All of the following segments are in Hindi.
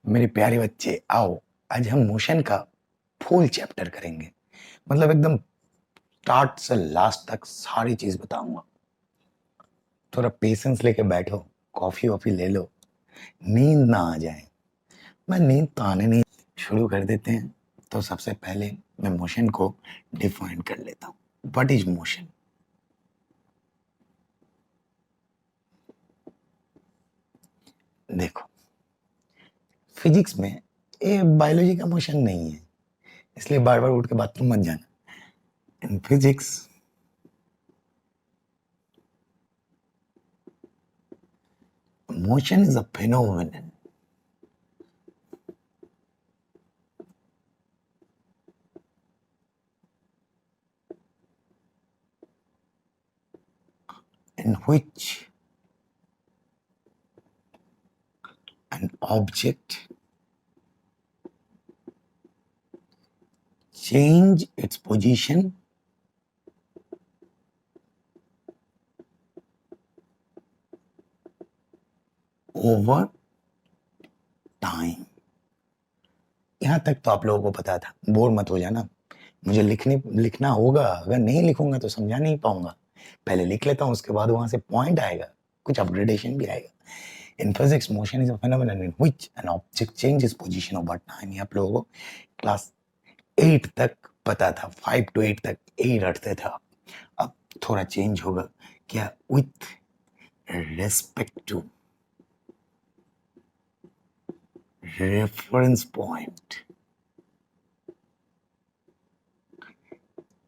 मेरे प्यारे बच्चे आओ, आज हम मोशन का फुल चैप्टर करेंगे। मतलब एकदम स्टार्ट से लास्ट तक सारी चीज बताऊंगा। थोड़ा पेशेंस लेके बैठो, कॉफी वॉफी ले लो, नींद ना आ जाए। मैं नींद तो आने नहीं। शुरू कर देते हैं। तो सबसे पहले मैं मोशन को डिफाइन कर लेता हूँ। What is motion? देखो, फिजिक्स में ये बायोलॉजी का मोशन नहीं है, इसलिए बार बार उठ के बाथरूम मत जाना। In physics motion is a phenomenon in which an object change its position over time। यहां तक तो आप लोगों को पता था, बोर मत हो जाना। मुझे लिखना होगा, अगर नहीं लिखूंगा तो समझा नहीं पाऊंगा। पहले लिख लेता हूं, उसके बाद वहां से पॉइंट आएगा, कुछ अपग्रेडेशन भी आएगा। In physics motion is a phenomenon in which an object changes position over time. ये आप लोगों को क्लास 8 तक पता था, 5 to 8 तक यही रटते था। अब थोड़ा चेंज होगा क्या? With respect to reference point.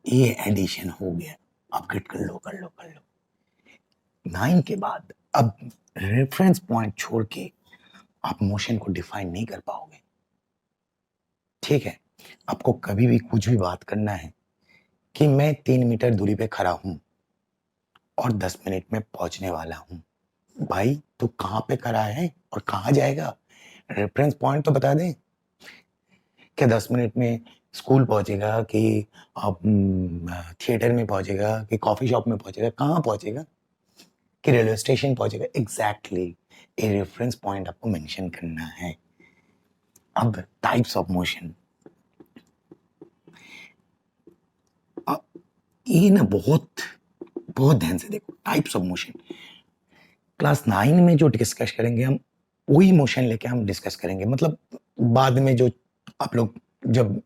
ये एडिशन हो गया। अपग्रेड कर लो कर लो कर लो। 9 के बाद अब रेफरेंस पॉइंट छोड़ के आप मोशन को डिफाइन नहीं कर पाओगे। ठीक है, आपको कभी भी कुछ भी बात करना है कि मैं 3 मीटर दूरी पे खड़ा हूं और 10 मिनट में पहुंचने वाला हूं। भाई तू कहां पे खड़ा है और कहां जाएगा? रेफरेंस पॉइंट तो बता दे। क्या 10 मिनट में स्कूल पहुंचेगा कि आप थिएटर में पहुंचेगा कि कॉफी शॉप में पहुंचेगा? कहां पहुंचेगा? कि रेलवे स्टेशन पहुंचेगा? एग्जैक्टली ए रेफरेंस पॉइंट आपको मेंशन करना है। अब टाइप्स ऑफ मोशन, ये ना बहुत बहुत ध्यान से देखो। टाइप्स ऑफ मोशन क्लास 9 में जो डिस्कस करेंगे हम, वही मोशन लेके हम डिस्कस करेंगे। मतलब बाद में जो आप लोग जब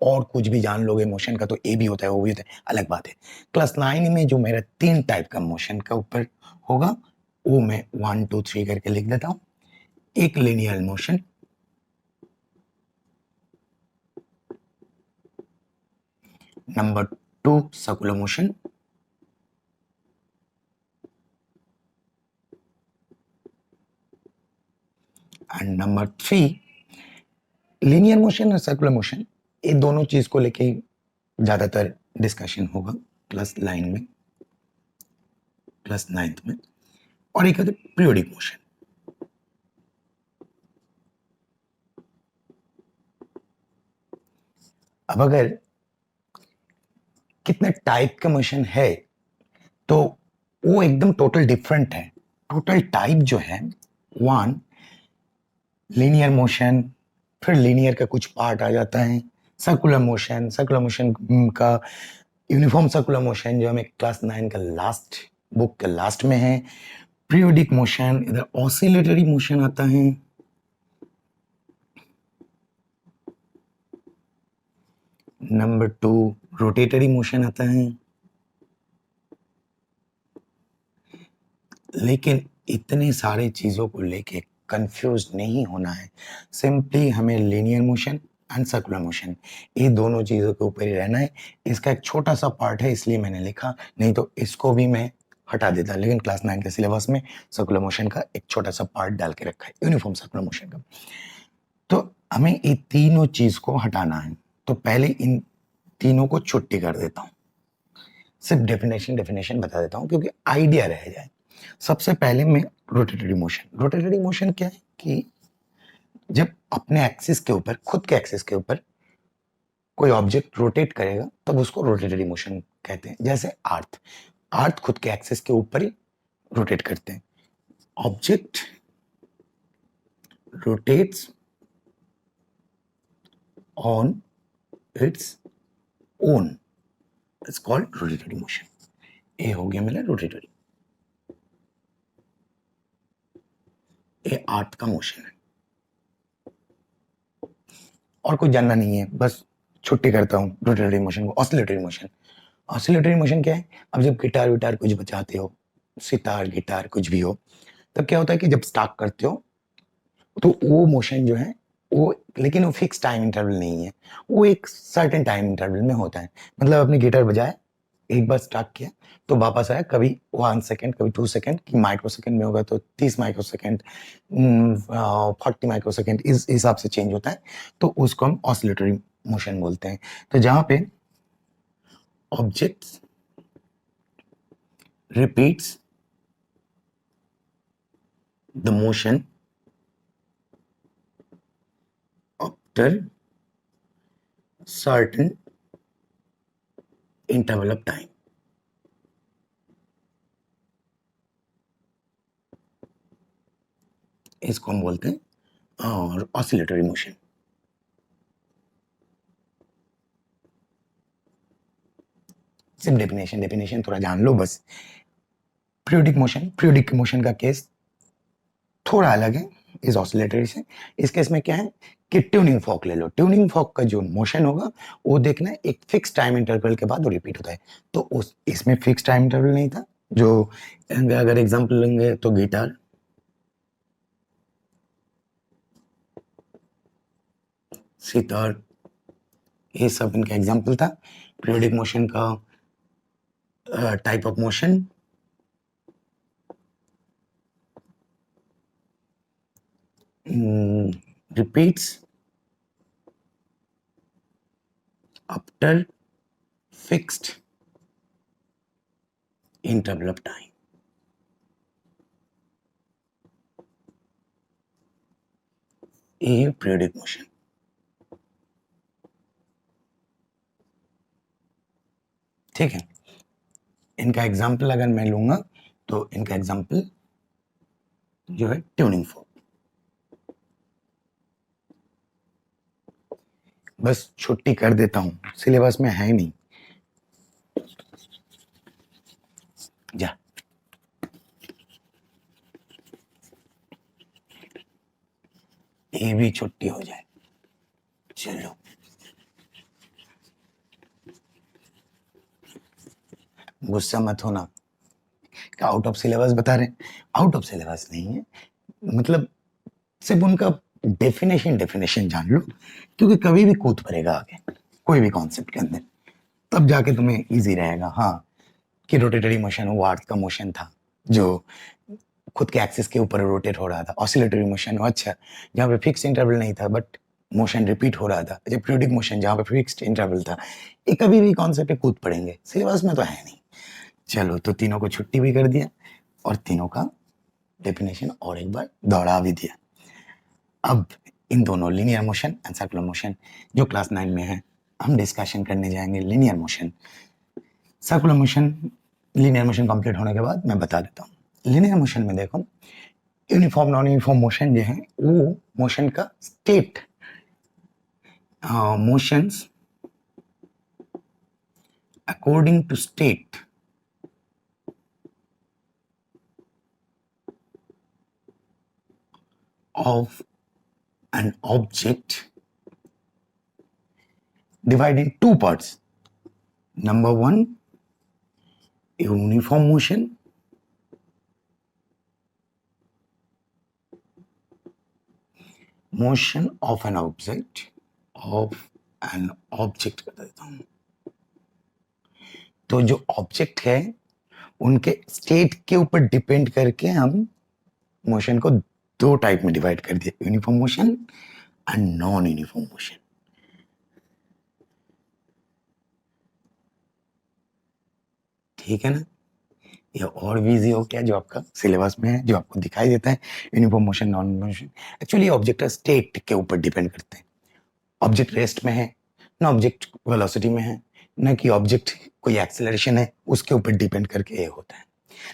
और कुछ भी जान लोगे मोशन का, तो ए भी होता है, वो भी होता है, अलग बात है। क्लास 9 में जो मेरा 3 टाइप का मोशन का ऊपर होगा, वो मैं 1 2 3 करके लिख देता हूं। एक linear motion, number 2 circular motion, and number 3 linear motion और सर्कुलर मोशन। ये दोनों चीज को लेके ज्यादातर डिस्कशन होगा क्लास 9 में, क्लास 9th में। और एक होता है पीरियोडिक मोशन। अब अगर कितने टाइप का मोशन है, तो वो एकदम टोटल डिफरेंट है। टोटल टाइप जो है, 1 लीनियर मोशन, फिर लीनियर का कुछ पार्ट आ जाता है सर्कुलर मोशन। सर्कुलर मोशन का यूनिफॉर्म सर्कुलर मोशन जो हमें क्लास 9 का लास्ट बुक के लास्ट में है। पीरियोडिक मोशन, इधर ऑसिलेटरी मोशन आता है, नंबर 2 रोटेटरी मोशन आता है। लेकिन इतने सारे चीजों को लेके कंफ्यूज नहीं होना है। सिंपली हमें linear motion and circular motion, ये दोनों चीजों के ऊपर ही रहना है। इसका एक छोटा सा पार्ट है, इसलिए मैंने लिखा, नहीं तो इसको भी मैं हटा देता। लेकिन क्लास 9 के सिलेबस में सर्कुलर मोशन का एक छोटा सा पार्ट डाल के रखा है, यूनिफॉर्म सर्कुलर मोशन का। तो हमें ये तीनों चीज को हटाना है। तो पहले इन तीनों को छुट्टी कर देता हूं, सिर्फ डेफिनेशन डेफिनेशन बता देता हूं क्योंकि आइडिया रह जाए। सबसे पहले मैं रोटेटरी मोशन। रोटेटरी मोशन क्या है कि जब अपने एक्सिस के ऊपर, खुद के एक्सिस के ऊपर कोई ऑब्जेक्ट रोटेट करेगा, तब उसको रोटेटरी मोशन कहते हैं। जैसे अर्थ, अर्थ खुद के एक्सिस के ऊपर ही रोटेट करते हैं। Object rotates on its own. It's called rotatory motion. ये हो गया मेरा रोटेटरी। ये अर्थ का मोशन है और कुछ जानना नहीं है, बस छुट्टी करता हूँ रोटेटरी मोशन को। ऑसिलेटरी मोशन, ऑसिलेटरी मोशन क्या है? अब जब गिटार विटार कुछ बजाते हो, सितार गिटार कुछ भी हो, तब क्या होता है कि जब स्टार्ट करते हो तो वो मोशन जो है वो, लेकिन वो फिक्स टाइम इंटरवल नहीं है, वो एक सर्टेन टाइम इंटरवल में होता है। मतलब अपने गिटार बजाए, एक बार स्टार्ट किया तो वापस आया, कभी 1 सेकेंड, कभी 2 सेकेंड, कि माइक्रो सेकेंड में होगा तो 30 माइक्रो सेकेंड, 40 माइक्रो सेकेंड, इस हिसाब से चेंज होता है। तो उसको हम ऑसिलेटरी मोशन बोलते हैं। तो जहां पे objects repeats the motion after certain interval of time. इसको हम बोलते हैं और ऑसिलेटरी मोशन। सिर्फ डेफिनेशन थोड़ा जान लो बस। पीरियोडिक मोशन का केस थोड़ा अलग है इस ऑसिलेटरी से। इस केस में क्या है कि ट्यूनिंग फॉर्क ले लो। ट्यूनिंग फॉर्क का जो मोशन होगा वो देखना एक फिक्स टाइम इंटरवल के बाद वो रिपीट होता है। तो उस इसमें फिक्स टाइम इंटरवल नहीं था। जो अगर एग्जांपल लेंगे तो गिटार, सितार, ये सब इनका एग्जांपल था। पीरियोडिक मोशन का type of motion repeats after fixed interval of time. ये पीरियोडिक मोशन। ठीक है, इनका एग्जाम्पल अगर मैं लूंगा तो इनका एग्जाम्पल जो है ट्यूनिंग फॉर्क। बस छुट्टी कर देता हूं, सिलेबस में है नहीं। जा, ये भी छुट्टी हो जाए। चलो, गुस्सा मत होना, आउट ऑफ सिलेबस बता रहे हैं। आउट ऑफ सिलेबस नहीं है, मतलब सिर्फ उनका डेफिनेशन जान लो, क्योंकि कभी भी कूद पड़ेगा आगे कोई भी कॉन्सेप्ट के अंदर, तब जाके तुम्हें इजी रहेगा। हाँ, कि रोटेटरी मोशन वो अर्थ का मोशन था जो खुद के एक्सिस के ऊपर रोटेट हो रहा था। ऑसिलेटरी मोशन अच्छा, जहाँ पे फिक्स इंटरवल नहीं था बट मोशन रिपीट हो रहा था। जब पीरियोडिक मोशन जहाँ पे फिक्स्ड इंटरवल था, ये कभी भी कॉन्सेप्ट पे कूद पड़ेंगे, सिलेबस में तो है नहीं। चलो, तो तीनों को छुट्टी भी कर दिया और तीनों का डेफिनेशन और एक बार दोहरा भी दिया। अब इन दोनों linear motion and circular motion जो क्लास 9 में है, हम डिस्कशन करने जाएंगे linear motion. Circular motion, linear motion complete होने के बाद मैं बता देता हूँ। लीनियर मोशन में देखो, यूनिफॉर्म नॉन यूनिफॉर्म मोशन जो है वो मोशन का state, motions according to state of an object divided in two parts. Number one, uniform motion. Motion of an object कर देता हूं। तो जो ऑब्जेक्ट है उनके स्टेट के ऊपर डिपेंड करके हम मोशन को दो टाइप में डिवाइड कर दिया, uniform motion and non uniform motion. ठीक है ना? ये और भी इजी हो गया जो आपका सिलेबस में है, जो आपको दिखाई देता है uniform motion non motion. Actually object state के ऊपर डिपेंड करते हैं। ऑब्जेक्ट रेस्ट में है ना, ऑब्जेक्ट वेलोसिटी में है ना, कि ऑब्जेक्ट कोई एक्सेलरेशन है उसके ऊपर डिपेंड करके ये होता है।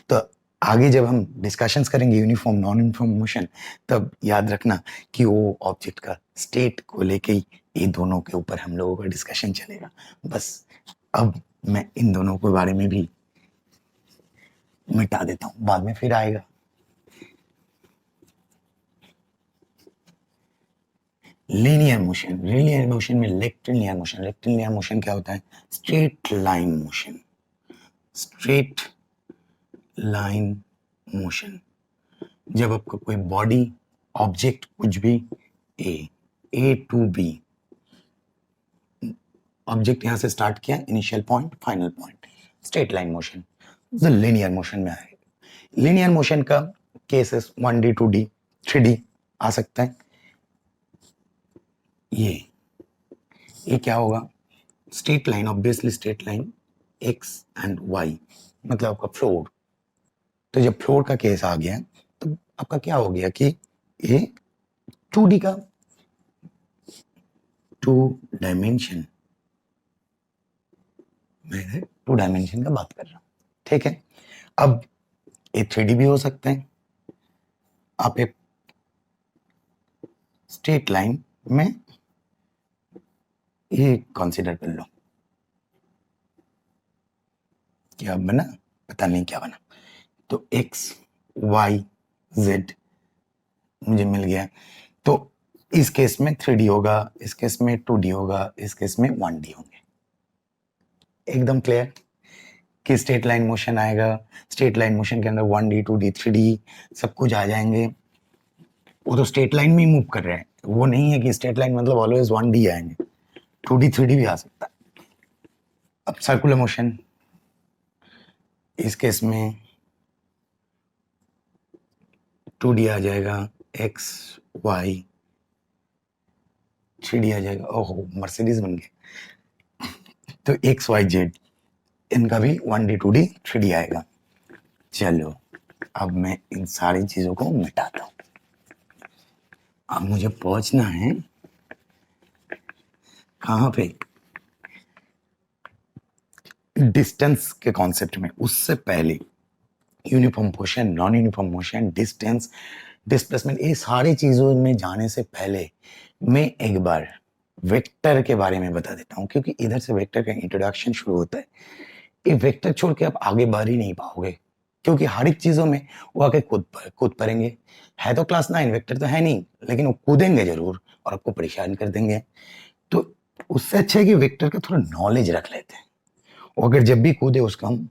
तो आगे जब हम डिस्कशंस करेंगे यूनिफॉर्म नॉन यूनिफॉर्म मोशन, तब याद रखना कि वो ऑब्जेक्ट का स्टेट को लेके ही ये दोनों के ऊपर हम लोगों का डिस्कशन चलेगा। बस अब मैं इन दोनों के बारे में भी मिटा देता हूँ, बाद में फिर आएगा। लीनियर मोशन में रेक्टिलिनियर मोशन क्या होता है? Straight line motion, straight line motion. जब आपका कोई बॉडी ऑब्जेक्ट कुछ भी ए टू बी, ऑब्जेक्ट यहां से स्टार्ट किया, initial point final point, straight line motion linear motion में आएगा। लीनियर मोशन का केसेस 1D 2D 3D आ सकता है। ये क्या होगा? Straight line, obviously straight line X and Y, मतलब आपका फ्लोर। तो जब फ्लोर का केस आ गया तो आपका क्या हो गया कि ये 2D का, 2 डायमेंशन, मैं 2 डायमेंशन का बात कर रहा हूं, ठीक है। अब ये 3D भी हो सकते हैं। आप एक स्ट्रेट लाइन में ये कंसीडर कर लो, क्या बना पता नहीं क्या बना। तो x y z मुझे मिल गया। तो इस केस में 3D होगा, इस केस में 2D होगा, इस केस में 1D होंगे। एकदम क्लियर कि स्ट्रेट लाइन मोशन आएगा, स्ट्रेट लाइन मोशन के अंदर 1D 2D 3D सब कुछ आ जाएंगे। वो तो स्ट्रेट लाइन में ही मूव कर रहे हैं, वो नहीं है कि स्ट्रेट लाइन मतलब ऑलवेज 1D आएंगे, 2D 3D भी आ सकता है। अब सर्कुलर मोशन, इस केस में 2D आ जाएगा, x y 3D आ जाएगा। ओहो मर्सिडीज बन गए। तो x y z इनका भी 1D 2D 3D आएगा। चलो अब मैं इन सारी चीजों को मिटाता हूं। अब मुझे पहुंचना है कहां पे? डिस्टेंस के कॉन्सेप्ट में। उससे पहले uniform motion, non uniform motion, distance, displacement, ये सारी चीजों में जाने से पहले मैं एक बार वेक्टर के बारे में बता देता हूं, क्योंकि इधर से वेक्टर का इंट्रोडक्शन शुरू होता है। ये वेक्टर छोड़ के आप आगे बढ़ ही नहीं पाओगे, क्योंकि हर एक चीजों में वो आके कूद पड़ेंगे। है तो क्लास 9, वेक्टर तो है नहीं, लेकिन वो कूदेंगे जरूर और आपको परेशान कर देंगे। तो उससे अच्छा है कि वेक्टर का थोड़ा नॉलेज रख लेते हैं, और अगर जब भी कूदे उसका हम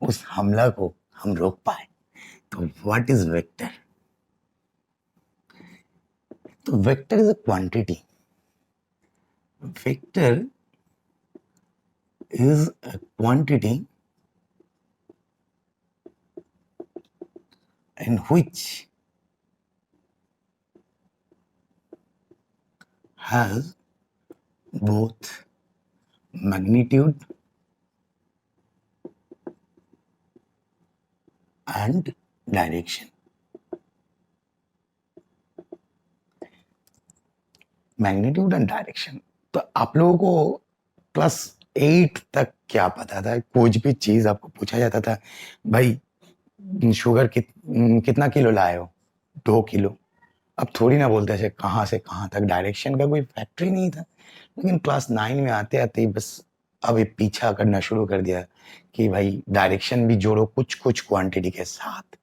उस हमला को हम रोक पाए। तो व्हाट इज वेक्टर? तो vector is a quantity, vector is a quantity in which has both magnitude and direction. Magnitude and direction. तो आप लोगों को क्लास 8 तक क्या पता था? कुछ भी चीज आपको पूछा जाता था, भाई शुगर कितना किलो लाए हो? 2 किलो। अब थोड़ी ना बोलते ऐसे कहाँ से कहाँ तक, डायरेक्शन का कोई फैक्ट्री नहीं था। लेकिन क्लास 9 में आते आते ही बस अब ये पीछा करना शुरू कर दिया कि भाई डायरेक्शन भी जोड़ो कुछ कुछ क्वांटिटी के साथ।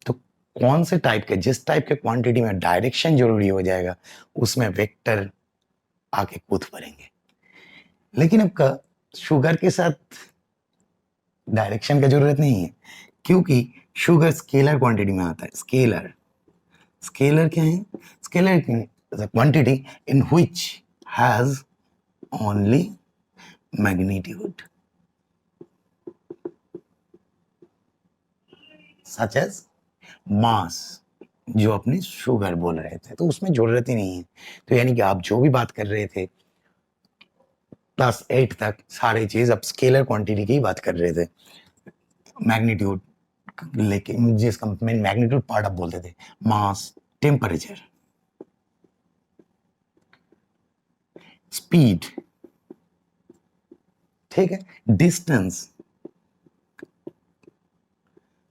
तो कौन से टाइप के, जिस टाइप के क्वांटिटी में डायरेक्शन जरूरी हो जाएगा उसमें वेक्टर आके कूद पड़ेंगे। लेकिन अब का शुगर के साथ डायरेक्शन का जरूरत नहीं है, क्योंकि शुगर स्केलर क्वांटिटी में आता है। स्केलर, स्केलर क्या है? Scalar is a quantity in which has only magnitude, such as mass, जो अपने शुगर बोल रहे थे, तो उसमें जरूरत ही नहीं है। तो यानी कि आप जो भी बात कर रहे थे क्लास 8 तक, सारी चीज अब स्केलर क्वांटिटी की बात कर रहे थे। मैग्नीट्यूड, लेकिन जिसका मैग्नीट्यूड पार्ट आप बोलते थे, मास, टेम्परेचर, स्पीड, ठीक है, डिस्टेंस।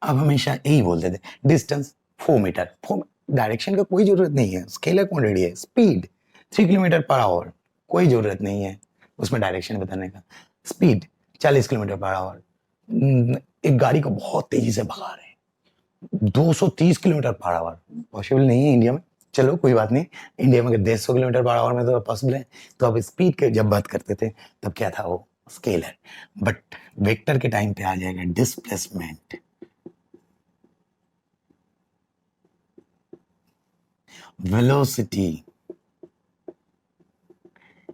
अब हमेशा यही बोलते थे डिस्टेंस 4 मीटर। डायरेक्शन का कोई जरूरत नहीं है, स्केलर क्वांटिटी है। स्पीड, 3 किलोमीटर पर आवर, कोई जरूरत नहीं है उसमें डायरेक्शन बताने का। स्पीड 40 किलोमीटर पर आवर, एक गाड़ी को बहुत तेजी से भगा रहे हैं 230 किलोमीटर पर आवर, पॉसिबल नहीं है इंडिया में। चलो कोई बात नहीं, इंडिया में अगर 150 किलोमीटर पर आवर में तो पॉसिबल है। तो अब स्पीड के जब बात करते थे तब क्या था, वो स्केलर। बट वेक्टर के टाइम पे आ जाएगा displacement, velocity,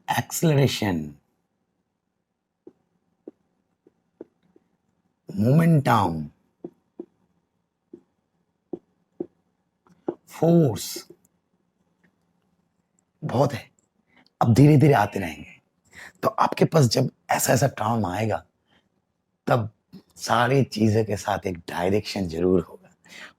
acceleration, momentum, force, बहुत है। अब धीरे धीरे आते रहेंगे। तो आपके पास जब ऐसा ऐसा टर्म आएगा तब सारी चीजें के साथ एक डायरेक्शन जरूर होगा।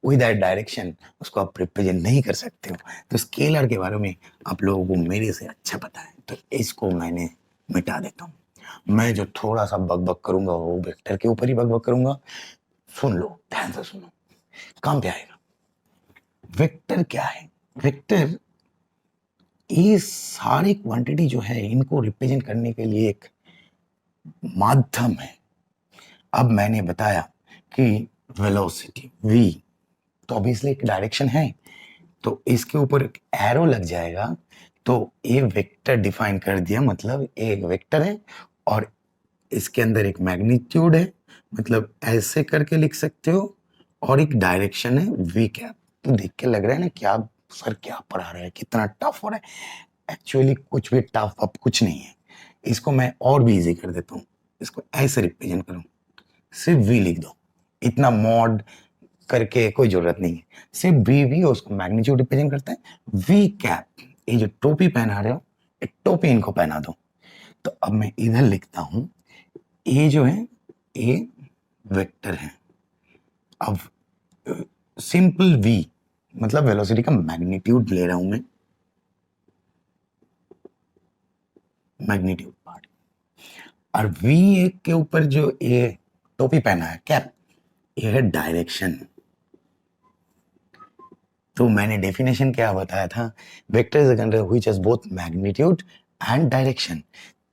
विदाउट डायरेक्शन उसको आप रिप्रेजेंट नहीं कर सकते हो। तो स्केलर के बारे में आप लोगों को मेरे से अच्छा पता है, तो इसको मैंने मिटा देता हूँ। मैं जो थोड़ा सा बक करूंगा वो वेक्टर के ऊपर ही बक करूंगा। सुन लो, ध्यान से सुनो, काम पे आएगा। वेक्टर क्या है? वेक्टर ये सारी क्वांटिटी जो है इनको रिप्रेजेंट करने के लिए एक माध्यम है। अब मैंने बताया कि वेलोसिटी v, तो ऑब्वियसली एक डायरेक्शन है, तो इसके ऊपर एक एरो लग जाएगा। तो ये वेक्टर डिफाइन कर दिया, मतलब ये एक वेक्टर है और इसके अंदर एक मैग्नीट्यूड है, मतलब ऐसे करके लिख सकते हो, और एक डायरेक्शन है v कैप। तो देख के लग रहा है ना क्या सर क्या पढ़ा रहा है, कितना टफ हो रहा है। एक्चुअली कुछ भी टफ अब कुछ नहीं है। इसको मैं और भी इजी कर देता हूँ, इसको ऐसे रिप्रेजेंट करूँ, सिर्फ v लिख दो, इतना मॉड करके कोई जरूरत नहीं है। सिर्फ v उसको मैग्नीट्यूड रिप्रेजेंट करता है। v कैप, ये जो टोपी पहना रहे हो, एक टोपी इनको पहना दो। तो अब मैं इधर लिखता हूं, ये जो है ये वेक्टर है। अब सिंपल v मतलब वेलोसिटी का मैग्नीट्यूड ले रहा हूं मैं, मैग्नीट्यूड पार्ट। और v के ऊपर जो ये टोपी पहना है कैप, ये है डायरेक्शन। तो मैंने डेफिनेशन क्या बताया था, vector is a quantity which has both magnitude and direction.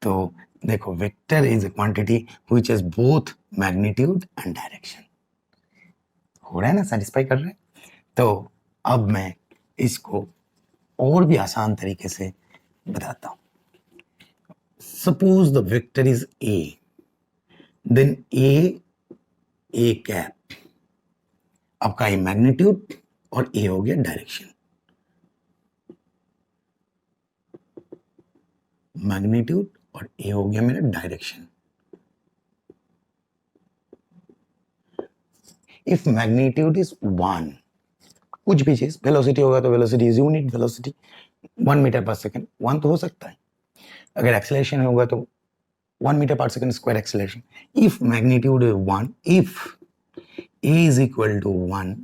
तो देखो, vector is a quantity which has both magnitude and direction. हो रहा है ना, सेटिस्फाई कर रहे हैं? तो अब मैं इसको और भी आसान तरीके से बताता हूं। Suppose the vector is A, then A cap आपका ये मैग्नीट्यूड और ए हो गया डायरेक्शन। मैग्नीट्यूड और ए हो गया मेरा डायरेक्शन। इफ मैग्नीट्यूड इज 1, कुछ भी चीज, वेलोसिटी होगा तो velocity is unit velocity, 1 metre per second, 1 तो हो सकता है। अगर एक्सेलरेशन होगा तो 1 metre per second square acceleration. If magnitude is 1, if A is equal to 1,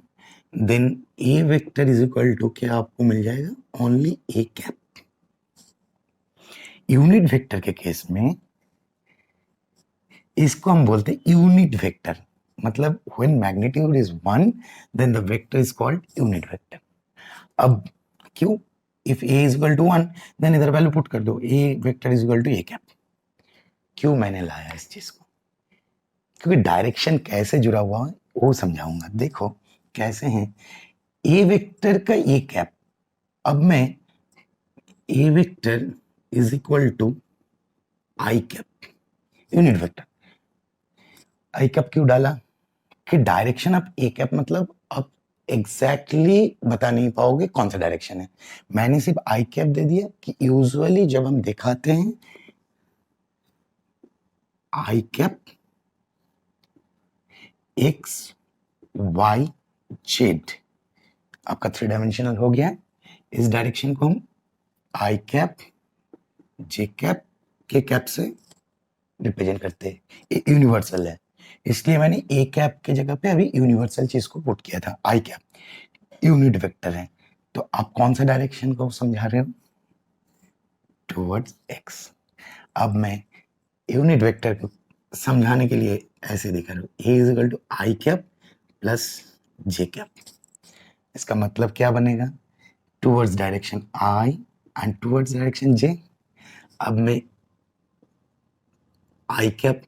then A vector is equal to क्या आपको मिल जाएगा, only A cap. Unit vector के केस में इसको हम बोलते हैं यूनिट वेक्टर, मतलब when magnitude is 1 then the vector is called unit vector. अब क्यों? If A is equal to 1 देन इधर वैल्यू पुट कर दो, A vector is equal to A cap. क्यों मैंने लाया इस चीज को? क्योंकि डायरेक्शन कैसे जुड़ा हुआ है वो समझाऊंगा। देखो कैसे है, ए वेक्टर का ए कैप। अब मैं A vector is equal to I cap, unit vector. I cap क्यों डाला? कि डायरेक्शन ऑफ ए कैप मतलब आप एग्जैक्टली बता नहीं पाओगे कौन सा डायरेक्शन है। मैंने सिर्फ आई कैप दे दिया कि यूजुअली जब हम दिखाते हैं आई कैप एक्स वाई जेड, आपका 3 डायमेंशनल हो गया है। इस डायरेक्शन को हम आई कैप जे कैप के कैप से रिप्रेजेंट करते हैं। ये यूनिवर्सल है, इसलिए मैंने ए कैप के जगह पे अभी यूनिवर्सल चीज को पुट किया था। आई कैप यूनिट वेक्टर है, तो आप कौन सा डायरेक्शन को समझा रहे हो? Towards x. अब मैं यूनिट वेक्टर को समझाने के लिए ऐसे दिखा रहा हूँ, A is equal to I cap plus J cap. इसका मतलब क्या बनेगा? Towards direction I and towards direction J. अब मैं I cap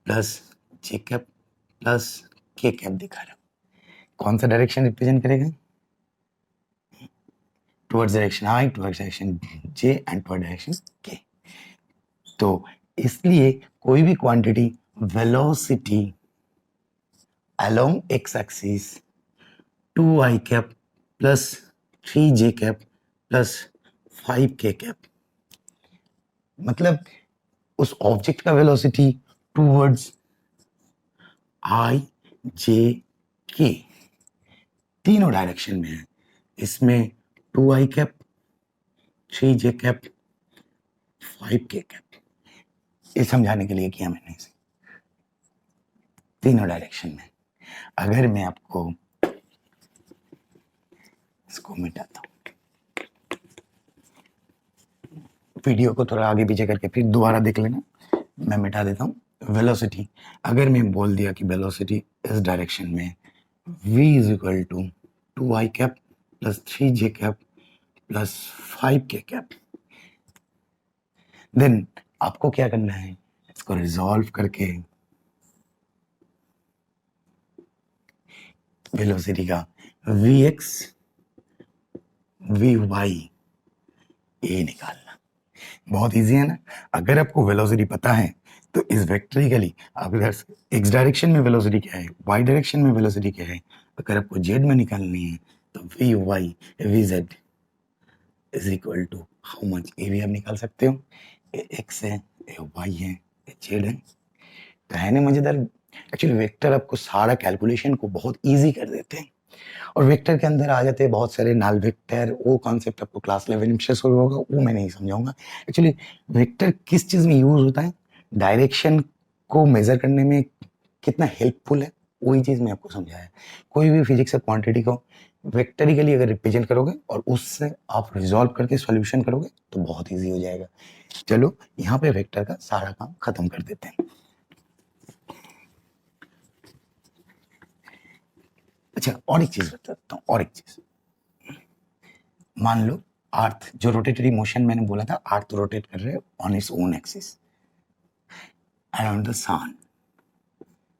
plus J cap plus K cap दिखा रहा हूँ। कौन सा डायरेक्शन रिप्रेजेंट करेगा? Towards direction I, towards direction J and toward direction K. तो इसलिए कोई भी quantity velocity along X axis 2i cap plus 3j cap plus 5k cap, मतलब उस ऑब्जेक्ट का वेलोसिटी टूवर्ड्स आई जे के तीनों डायरेक्शन में है। इसमें 2i cap 3j cap 5k cap, ये समझाने के लिए किया मैंने इसे, तीनों डायरेक्शन में। अगर मैं आपको इसको मिटाता हूं, वीडियो को थोड़ा आगे पीछे करके फिर दोबारा देख लेना, मैं मिटा देता हूं। वेलोसिटी, अगर मैं बोल दिया कि वेलोसिटी इस डायरेक्शन में v is equal to 2i cap plus 3j cap plus 5k cap, then आपको क्या करना है, इसको रिजॉल्व करके वेलोसिटी का vx vy ये निकालना। बहुत इजी है ना। अगर आपको वेलोसिटी पता है तो इस वेक्टरिकली आप इधर एक्स डायरेक्शन में वेलोसिटी क्या है, वाई डायरेक्शन में वेलोसिटी क्या है, अगर आपको जेड में निकालनी है तो V Y V Z is equal to how much, ये भी आप निकाल सकते हो। ये एक्स है, ये वाई है, ये जेड है। तो है ना मजेदार। एक्चुअली वेक्टर आपको सारा कैलकुलेशन को बहुत इजी कर देते हैं, और वेक्टर के अंदर आ जाते हैं बहुत सारे नाल वेक्टर। वो कॉन्सेप्ट आपको क्लास 11 में सोल्व होगा, वो मैं नहीं समझाऊंगा। एक्चुअली वेक्टर किस चीज़ में यूज होता है, डायरेक्शन को मेजर करने में कितना हेल्पफुल है, वही चीज़ मैं आपको समझाया। कोई भी फिजिक्स या क्वांटिटी को वेक्टरिकली अगर रिप्रेजेंट करोगे और उससे आप रिजॉल्व करके सॉल्यूशन करोगे तो बहुत ईजी हो जाएगा। चलो यहाँ पे वेक्टर का सारा काम खत्म कर देते हैं। अच्छा, और एक चीज बताता हूँ, और एक चीज, मान लो अर्थ जो रोटेटरी मोशन मैंने बोला था, अर्थ रोटेट कर रहे हैं on its own axis around the sun,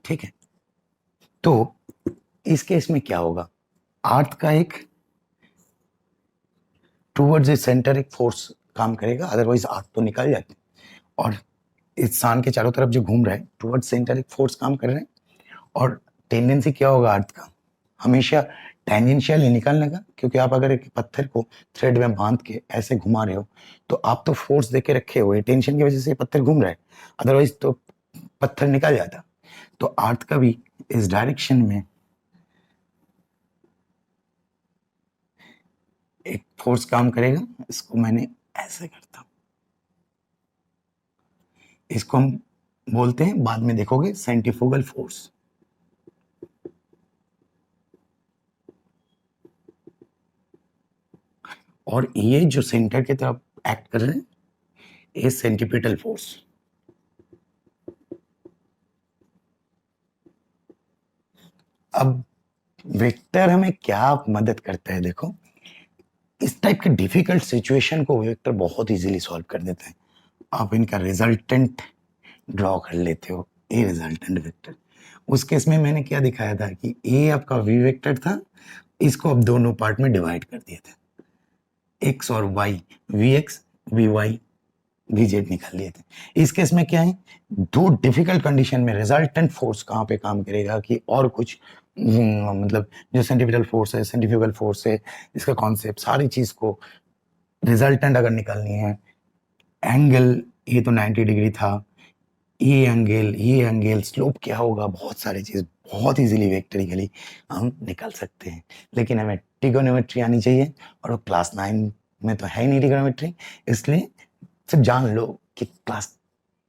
ठीक है। तो इस केस में क्या होगा, अर्थ का एक टूवर्ड्स द सेंटर एक फोर्स काम करेगा, अदरवाइज अर्थ तो निकल जाती। और इस सन के चारों तरफ जो घूम रहा है टूवर्ड्स सेंटर एक फोर्स काम कर रहे हैं, और टेंडेंसी क्या होगा अर्थ का, हमेशा टेंजेंशियल ही निकालने का, क्योंकि आप अगर एक पत्थर को थ्रेड में बांध के ऐसे घुमा रहे हो तो आप तो फोर्स देके रखे हुए, टेंशन की वजह से पत्थर घूम रहा है, अदरवाइज तो पत्थर निकल जाता। तो अर्थ का भी इस डायरेक्शन में एक फोर्स काम करेगा। इसको मैंने ऐसे करता हूं, इसको हम बोलते हैं, बाद में देखोगे, सेंट्रीफ्यूगल फोर्स। और ये जो सेंटर की तरफ एक्ट कर रहे हैं, ये सेंट्रीपिटल फोर्स। अब वेक्टर हमें क्या मदद करता है, देखो इस टाइप के डिफिकल्ट सिचुएशन को वेक्टर बहुत इजीली सॉल्व कर देते हैं। आप इनका रिजल्टेंट ड्रॉ कर लेते हो, ए रिजल्टेंट वेक्टर। उस केस में मैंने क्या दिखाया था कि ए आपका वी वेक्टर था, इसको अब दोनों पार्ट में डिवाइड कर दिए थे, एक्स और Y, V X V Y V Z निकाल लिए थे। इस केस में क्या है, दो डिफिकल्ट कंडीशन में रिजल्टेंट फोर्स कहाँ पे काम करेगा कि और कुछ मतलब जो सेंट्रीपिटल फोर्स है, सेंट्रीफ्यूगल फोर्स है, इसका कॉन्सेप्ट सारी चीज को रिजल्टेंट अगर निकालनी है, एंगल ये तो 90 डिग्री था, ये एंगल स्लोप क्या होगा, बहुत सारी चीज बहुत इजीली वेक्टरिकली हम निकाल सकते हैं। लेकिन हमें ट्रिगोनोमेट्री आनी चाहिए, और वो क्लास 9 में तो है ही नहीं ट्रिगोनोमेट्री, इसलिए सिर्फ जान लो कि क्लास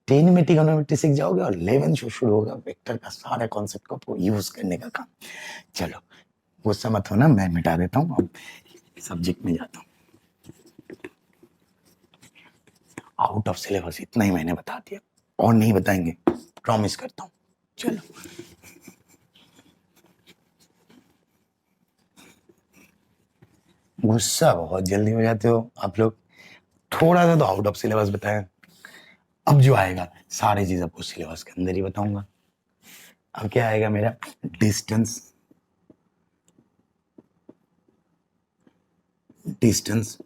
10 में ट्रिगोनोमेट्री सीख जाओगे और 11 से शुरू होगा वेक्टर का सारा कॉन्सेप्ट को यूज करने का काम। चलो गुस्सा मत होना, मैं मिटा देता हूँ, अब सब्जेक्ट में जाता हूँ। आउट ऑफ सिलेबस इतना ही मैंने बता दिया, और नहीं बताएंगे, प्रॉमिस करता हूँ। चलो गुस्सा बहुत जल्दी हो जाते हो आप लोग, थोड़ा सा तो आउट ऑफ सिलेबस बताया, अब जो आएगा सारी चीज आपको सिलेबस के अंदर ही बताऊंगा। अब क्या आएगा मेरा, distance. Distance,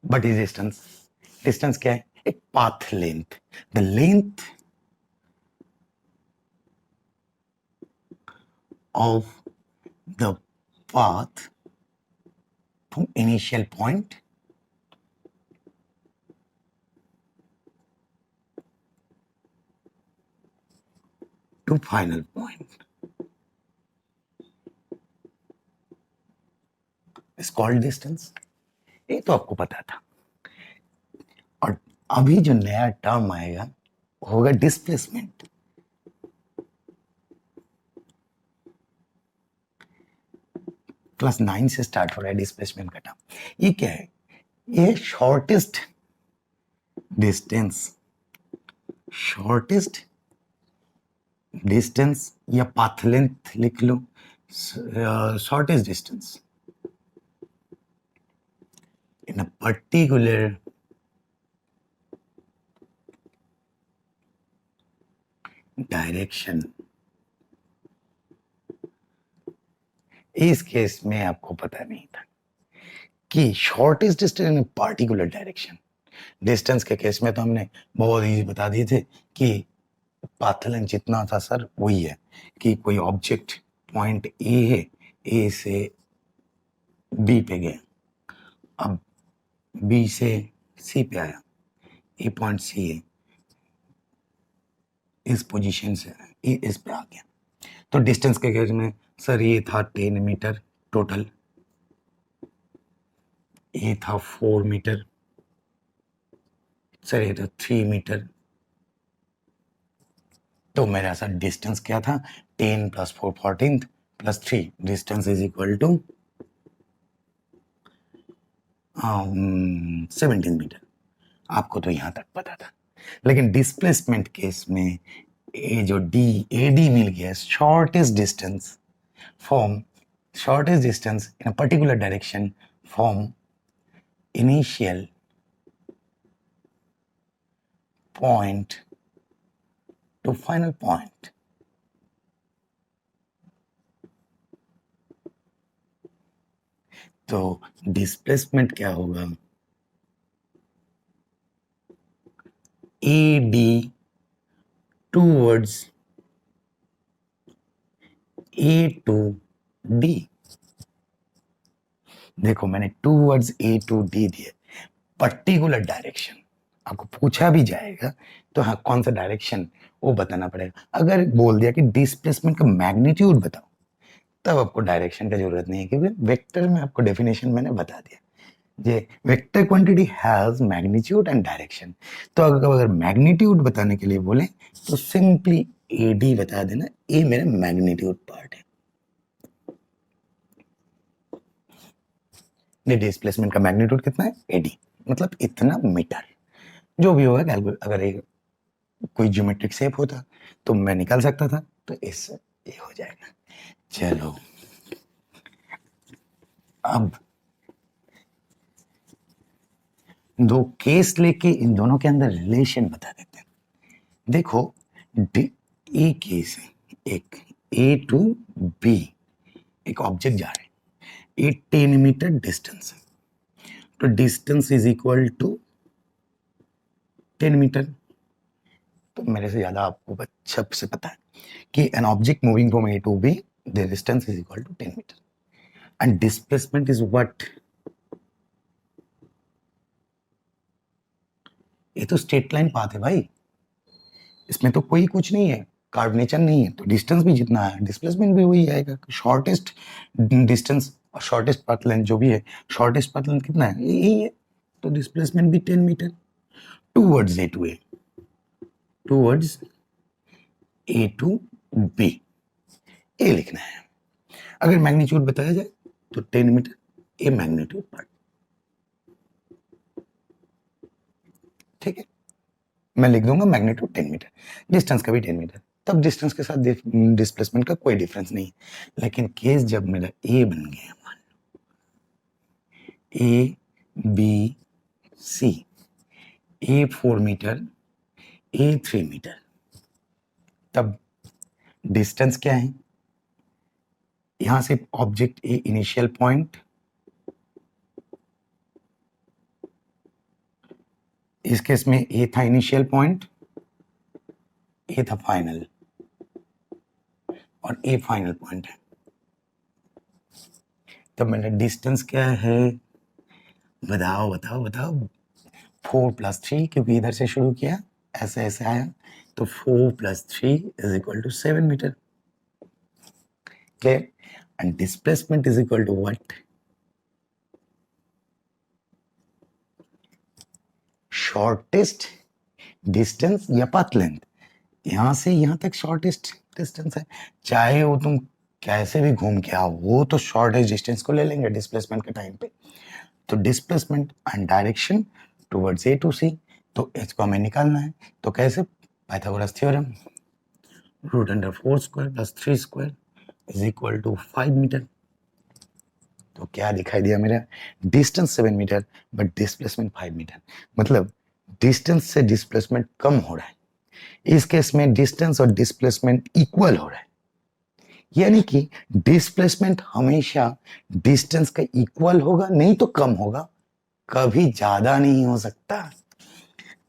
but is distance, distance क्या है, एक path length, the length of the path from initial point to final point is called distance। ये तो आपको पता था। और अभी जो नया टर्म आएगा होगा डिस्प्लेसमेंट। क्लास 9 से स्टार्ट हो रहा है डिस्प्लेसमेंट का टर्म। ये क्या है, ये शॉर्टेस्ट डिस्टेंस, शॉर्टेस्ट डिस्टेंस या पाथ लेंथ लिख लो, shortest distance in a particular direction. इस केस में आपको पता नहीं था कि shortest distance in particular direction. Distance के केस में तो हमने बहुत इजी बता दिए थे कि पाथ लेंथ जितना था सर वही है कि कोई ऑब्जेक्ट पॉइंट ए है, ए से बी पे गया, अब बी से सी पे आया, ए पॉइंट सी है, इस पोजीशन से इस पे आ गया। तो डिस्टेंस के केस में सर ये था 10 मीटर टोटल, ये था 4 मीटर, सर ये था 3 मीटर। तो मेरा सर डिस्टेंस क्या था, 10 + 4 14 + 3 distance is equal to 17 metre. आपको तो यहां तक पता था, लेकिन डिस्प्लेसमेंट केस में ये जो AD मिल गया, shortest distance from, shortest distance in a particular direction from initial point to final point। तो डिस्प्लेसमेंट क्या होगा, AD towards A to D। देखो मैंने towards A to D दिया, पर्टिकुलर डायरेक्शन। आपको पूछा भी जाएगा तो हाँ कौन सा डायरेक्शन वो बताना पड़ेगा। अगर बोल दिया कि डिस्प्लेसमेंट का मैग्नीट्यूड बताओ, तब आपको डायरेक्शन का जरूरत नहीं है, क्योंकि वेक्टर में आपको डेफिनेशन मैंने बता दिया, ये vector quantity has magnitude and direction. तो अगर मैग्नीट्यूड बताने के लिए बोले तो सिंपली AD बता देना, ए मेरा मैग्नीट्यूड पार्ट है। डिस्प्लेसमेंट का मैग्नीट्यूड कितना है, AD, मतलब इतना मीटर। जो भी होगा अगर एक कोई ज्योमेट्रिक शेप होता तो मैं निकाल सकता था, तो इससे ये हो जाएगा। चलो अब दो केस लेके इन दोनों के अंदर रिलेशन बता देते हैं। देखो ए केस है, एक A to B एक ऑब्जेक्ट जा रहे हैं, ये 10 मीटर डिस्टेंस है, तो distance is equal to 10 metre. तो मेरे से ज्यादा आपको अच्छा से पता है कि an object moving from A to B the distance is equal to 10 metre and displacement is what. ये तो स्ट्रेट लाइन पाथ है भाई, इसमें तो कोई कुछ नहीं है, कार्बनेचर नहीं है, तो डिस्टेंस भी जितना है डिस्प्लेसमेंट भी वही आएगा। शॉर्टेस्ट डिस्टेंस और शॉर्टेस्ट पाथ लेंथ जो भी है, शॉर्टेस्ट पाथ लेंथ कितना है, यही है, तो डिस्प्लेसमेंट भी 10 metre towards A to A, towards A to B, ये लिखना है। अगर मैग्नीट्यूड बताया जाए तो 10 मीटर, ये मैग्नीट्यूड पार्ट, ठीक है। मैं लिख दूंगा मैग्नीट्यूड 10 मीटर, डिस्टेंस का भी 10 मीटर, तब डिस्टेंस के साथ डिस्प्लेसमेंट का कोई डिफरेंस नहीं। लेकिन केस जब मेरा ए बन गया, मान लो A B C, A 4 metre, A 3 metre. तब डिस्टेंस क्या है? यहां से ऑब्जेक्ट ए इनिशियल पॉइंट, इस केस में ए था इनिशियल पॉइंट, ए था फाइनल, और ए फाइनल पॉइंट है। तब मेरा डिस्टेंस क्या है? बताओ बताओ बताओ। 4 + 3, क्योंकि इधर से शुरू किया, ऐसे ऐसे आया, तो 4 + 3 = 7 metre. Clear? And displacement is equal to what? Shortest distance या पाथ लेंथ। यहां से यहां तक शॉर्टेस्ट डिस्टेंस है, चाहे वो तुम कैसे भी घूम के आओ, वो तो शॉर्टेस्ट डिस्टेंस को ले लेंगे डिस्प्लेसमेंट के टाइम पे। तो displacement and direction towards A to C, तो इसको हमें निकालना है। तो कैसे? Pythagoras theorem, √4² + 3² = 5 metre. तो क्या दिखाई दिया मेरा? Distance 7 metre but displacement 5 metre. मतलब डिस्टेंस से डिस्प्लेसमेंट कम हो रहा है। इस केस में डिस्टेंस और डिस्प्लेसमेंट इक्वल हो रहा है, यानी कि डिस्प्लेसमेंट हमेशा डिस्टेंस का इक्वल होगा, नहीं तो कम होगा, कभी ज्यादा नहीं हो सकता।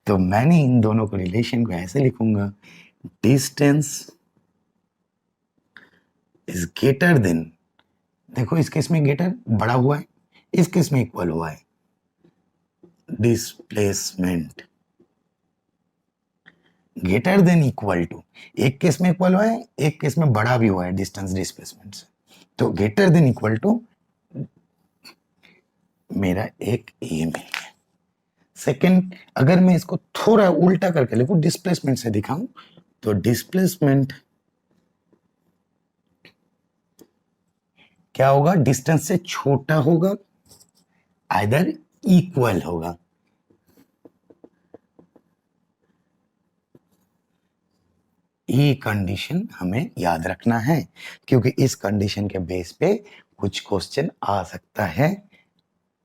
तो मैंने इन दोनों को रिलेशन को ऐसे लिखूंगा, डिस्टेंस इज ग्रेटर देन, देखो इस केस में ग्रेटर बड़ा हुआ है, इस केस में इक्वल हुआ है, displacement greater than equal to, एक केस में इक्वल हुआ है, एक केस में बड़ा भी हुआ है डिस्टेंस डिस्प्लेसमेंट से, तो ग्रेटर देन इक्वल टू मेरा एक ए मिल गया। सेकंड, अगर मैं इसको थोड़ा उल्टा करके लिखूं, डिस्प्लेसमेंट से दिखाऊं, तो डिस्प्लेसमेंट क्या होगा? डिस्टेंस से छोटा होगा, आइदर इक्वल होगा। ये कंडीशन हमें याद रखना है, क्योंकि इस कंडीशन के बेस पे कुछ क्वेश्चन आ सकता है।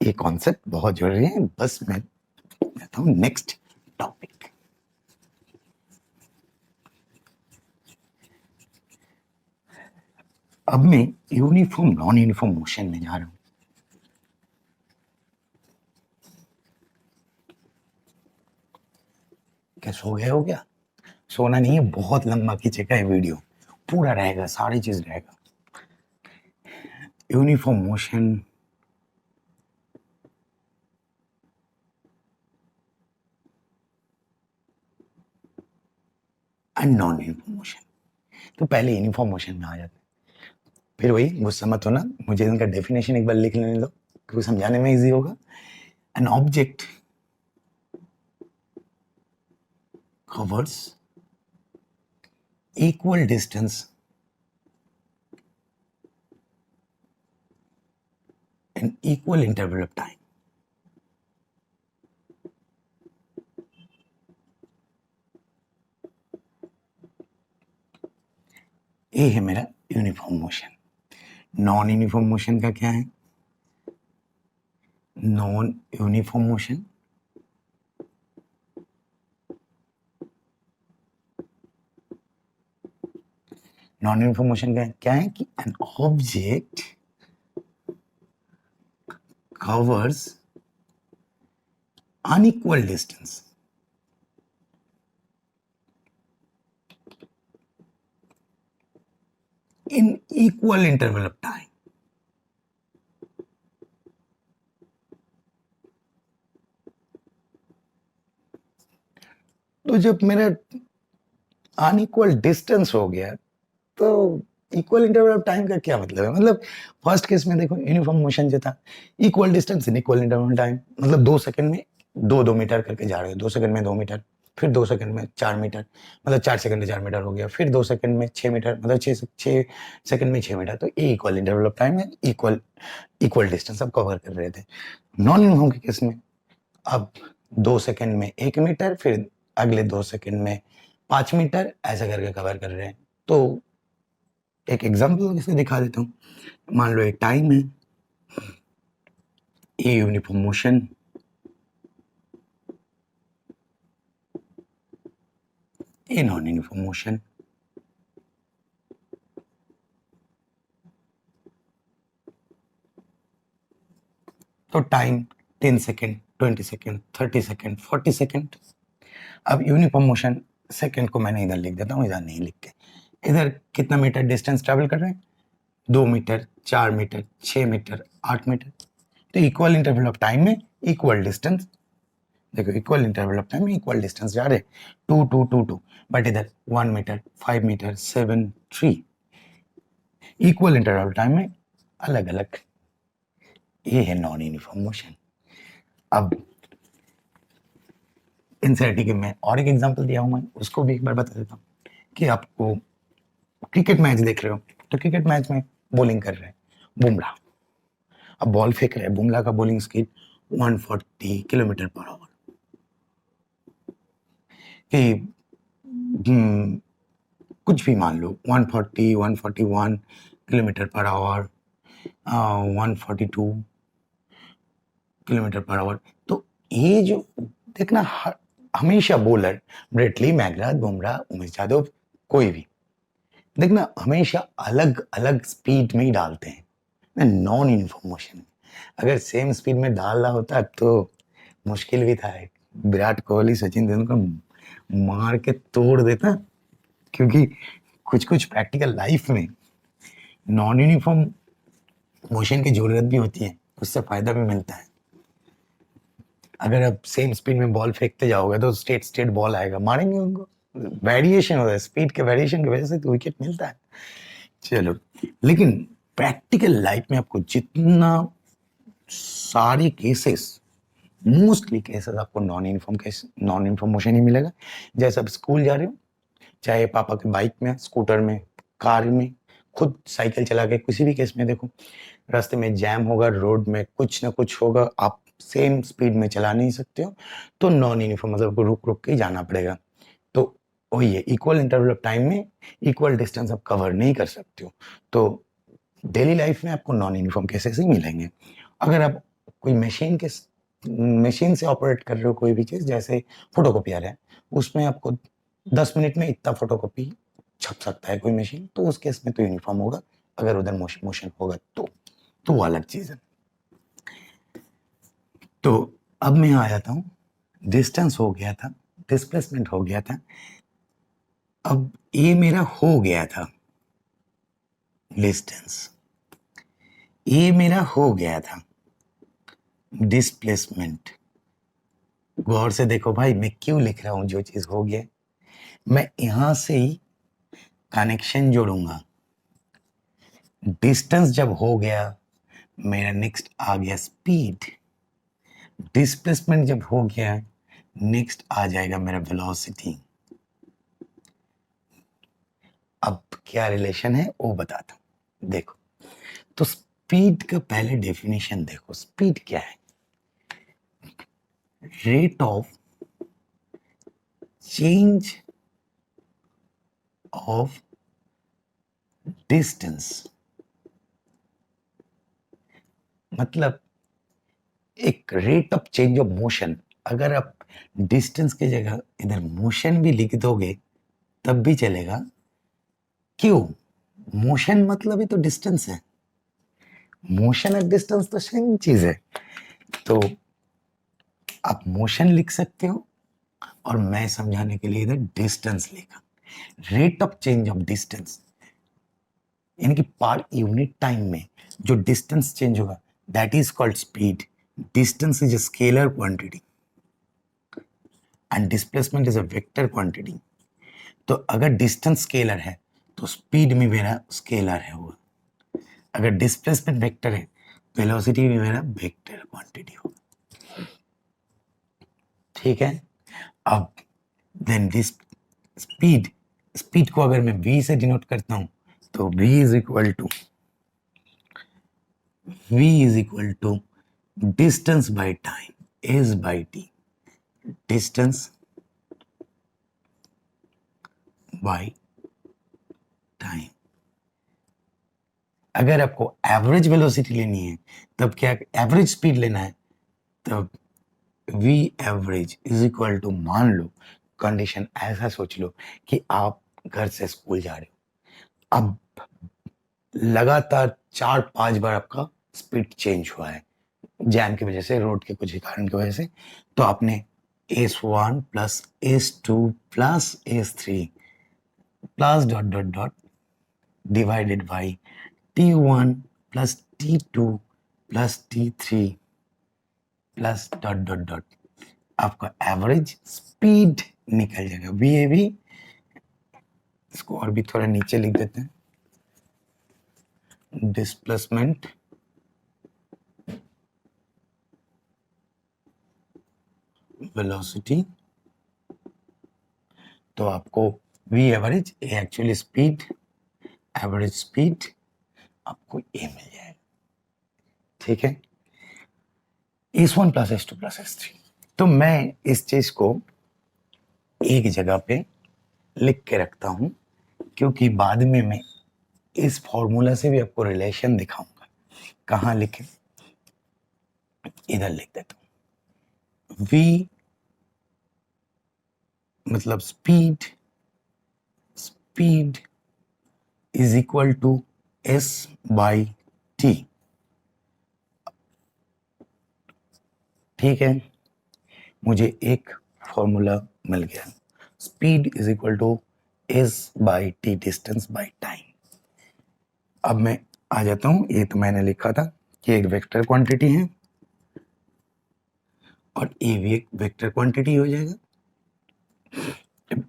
ये कॉन्सेप्ट बहुत जरूरी है। बस मैं जाता हूं नेक्स्ट टॉपिक। अब मैं यूनिफॉर्म नॉन यूनिफॉर्म मोशन में जा रहा हूं। क्या सो गए हो क्या? सोना नहीं है, बहुत लंबा खींचेगा ये वीडियो, पूरा रहेगा, सारी चीज रहेगा। Uniform motion and non uniform motion. तो पहले यूनिफॉर्म मोशन में आ जाते हैं। फिर वही गुस्सा मत होना, मुझे इनका डेफिनेशन एक बार लिख लेने दो, क्योंकि समझाने में इजी होगा। An object covers equal distance in equal interval of time. ये है मेरा uniform motion. Non uniform motion का क्या है? Non uniform motion non uniform motion का क्या है कि an object covers unequal distance in equal interval of time. तो जब मेरा अनइक्वल डिस्टेंस हो गया, तो इक्वल इंटरवल ऑफ टाइम का क्या मतलब है? मतलब फर्स्ट केस में देखो यूनिफॉर्म मोशन जो था, equal distance in equal interval time, मतलब 2 सेकंड में 2 2 मीटर करके जा रहे हो, 2 सेकंड में 2 मीटर, फिर 2 सेकंड में 4 मीटर, मतलब 4 सेकंड में 4 मीटर हो गया, फिर 2 सेकंड में 6 मीटर, मतलब 6 सेकंड में 6 मीटर। तो ये इक्वल इंटरवल ऑफ टाइम है, इक्वल इक्वल डिस्टेंस सब कवर कर रहे थे। नॉन यूनिफॉर्म के केस में अब 2 सेकंड में 1 मीटर, फिर अगले 2 सेकंड में 5 मीटर, ऐसा करके कवर कर रहे हैं। तो एक एग्जाम्पल से दिखा देता हूँ। मान लो एक टाइम है, a uniform motion a non uniform motion. तो time 10 second, 20 second, 30 second, 40 second. अब यूनिफॉर्म मोशन सेकेंड को मैंने इधर लिख देता हूँ, इधर नहीं लिख के। इधर कितना मीटर डिस्टेंस ट्रेवल कर रहे हैं? 2 मीटर, 4 मीटर, 6 मीटर, 8 मीटर। तो इक्वल इंटरवल ऑफ टाइम में इक्वल डिस्टेंस, देखो इक्वल इंटरवल ऑफ टाइम में इक्वल डिस्टेंस जा रहे, 2 2 2 2। बट इधर 1 metre, 5 metre, 7 3, equal interval of time में अलग अलग। ये है नॉन यूनिफॉर्म मोशन। अब इंसर्टी के मैं और एक एग्जांपल दिया हूं, मैं उसको भी एक बार बता देता हूं कि आपको क्रिकेट मैच देख रहे हो, तो क्रिकेट मैच में बॉलिंग कर रहे हैं बुमराह। अब बॉल फेंक रहे हैं, बुमराह का bowling speed 140 kilometre per hour. कि कुछ भी मान लो, 140, 141 kilometre per hour, 142 kilometre per hour. तो ये जो देखना, हमेशा bowler Brett Lee, McGrath, Bumrah, Umesh Yadav, कोई भी देखना हमेशा अलग अलग स्पीड में ही डालते हैं नॉन यूनिफॉर्म मोशन में। अगर सेम स्पीड में डाल रहा होता तो मुश्किल भी था, विराट कोहली, सचिन तेंदुलकर मार के तोड़ देता। क्योंकि कुछ कुछ प्रैक्टिकल लाइफ में नॉन यूनिफॉर्म मोशन की जरूरत भी होती है, उससे फायदा भी मिलता है। अगर आप सेम स्पीड में बॉल फेंकते जाओगे तो स्ट्रेट स्ट्रेट बॉल आएगा, मारेंगे उनको। वेरिएशन होता है, स्पीड के वेरिएशन की वजह से तो विकेट मिलता है। चलो, लेकिन प्रैक्टिकल लाइफ में आपको जितना सारे केसेस, मोस्टली केसेस आपको नॉन यूनिफॉर्म मोशन ही मिलेगा। जैसे आप स्कूल जा रहे हो, चाहे पापा के बाइक में, स्कूटर में, कार में, खुद साइकिल चला के, किसी भी केस में देखो, रास्ते में जैम होगा, रोड में कुछ ना कुछ होगा, आप सेम स्पीड में चला नहीं सकते हो, तो नॉन यूनिफॉर्म मतलब रुक रुक के जाना पड़ेगा। तो वही है, इक्वल इंटरवल ऑफ टाइम में इक्वल डिस्टेंस आप कवर नहीं कर सकते हो। तो डेली लाइफ में आपको नॉन यूनिफॉर्म केसेस ही मिलेंगे। अगर आप कोई मशीन से ऑपरेट कर रहे हो कोई भी चीज़, जैसे फोटोकॉपियर है, उसमें आपको 10 मिनट में इतना फोटोकॉपी छप सकता है कोई मशीन, तो उस केस में तो यूनिफॉर्म होगा। अगर उधर मोशन होगा तो वो अलग चीज़ है। तो अब मैं आ जाता हूँ, डिस्टेंस हो गया था, डिस्प्लेसमेंट हो गया था, अब ये मेरा हो गया था डिस्टेंस, ये मेरा हो गया था डिस्प्लेसमेंट। गौर से देखो भाई, मैं क्यों लिख रहा हूं जो चीज हो गया, मैं यहां से ही कनेक्शन जोड़ूंगा। डिस्टेंस जब हो गया, मेरा नेक्स्ट आ गया स्पीड। डिस्प्लेसमेंट जब हो गया, नेक्स्ट आ जाएगा मेरा वेलोसिटी। अब क्या रिलेशन है वो बताता हूं, देखो। तो स्पीड का पहले डेफिनेशन देखो, स्पीड क्या है? Rate of change of distance, मतलब एक rate of change of motion. अगर आप डिस्टेंस की जगह इधर मोशन भी लिख दोगे तब भी चलेगा। क्यों? मोशन मतलब ही तो डिस्टेंस है, मोशन और डिस्टेंस तो सेम चीज है। तो आप मोशन लिख सकते हो, और मैं समझाने के लिए इधर डिस्टेंस लिखा। Rate of change of distance यानी कि पर यूनिट टाइम में जो डिस्टेंस चेंज होगा, that is called speed. Distance is a scalar quantity and displacement is a vector quantity. तो अगर डिस्टेंस स्केलर है तो स्पीड भी मेरा स्केलर है वो। अगर डिस्प्लेसमेंट वेक्टर है, वेलोसिटी भी मेरा वेक्टर क्वांटिटी होगा। ठीक है। अब देन दिस स्पीड, स्पीड को अगर मैं v से डिनोट करता हूं, तो v is equal to distance by time, s by t। Distance by time. अगर आपको एवरेज वेलोसिटी लेनी है, तब क्या एवरेज स्पीड लेना है, तब v average is equal to, मान लो कंडीशन ऐसा सोच लो कि आप घर से स्कूल जा रहे हो, अब लगातार 4-5 बार आपका स्पीड चेंज हुआ है जैम की वजह से, रोड के कुछ कारण की वजह से। तो आपने S1 plus S2 plus S3 plus dot dot dot divided by T1 plus T2 plus T3 plus dot dot dot, आपका एवरेज स्पीड निकल जाएगा। VAB, इसको और भी थोड़ा नीचे लिख देते हैं, डिस्प्लेसमेंट वेलोसिटी। तो आपको V average, actually speed, average speed आपको A मिल जाएगा। ठीक है, S1 plus S2 plus S3। तो मैं इस चीज को एक जगह पे लिख के रखता हूं, क्योंकि बाद में मैं इस फॉर्मूला से भी आपको रिलेशन दिखाऊंगा। कहाँ लिखे, इधर लिख देता हूं। V मतलब speed, speed is equal to S by T। ठीक है, मुझे एक फॉर्मूला मिल गया, speed is equal to S by T, distance by time. अब मैं आ जाता हूं, ये तो मैंने लिखा था कि एक वेक्टर क्वांटिटी है और ए भी एक वेक्टर क्वांटिटी हो जाएगा।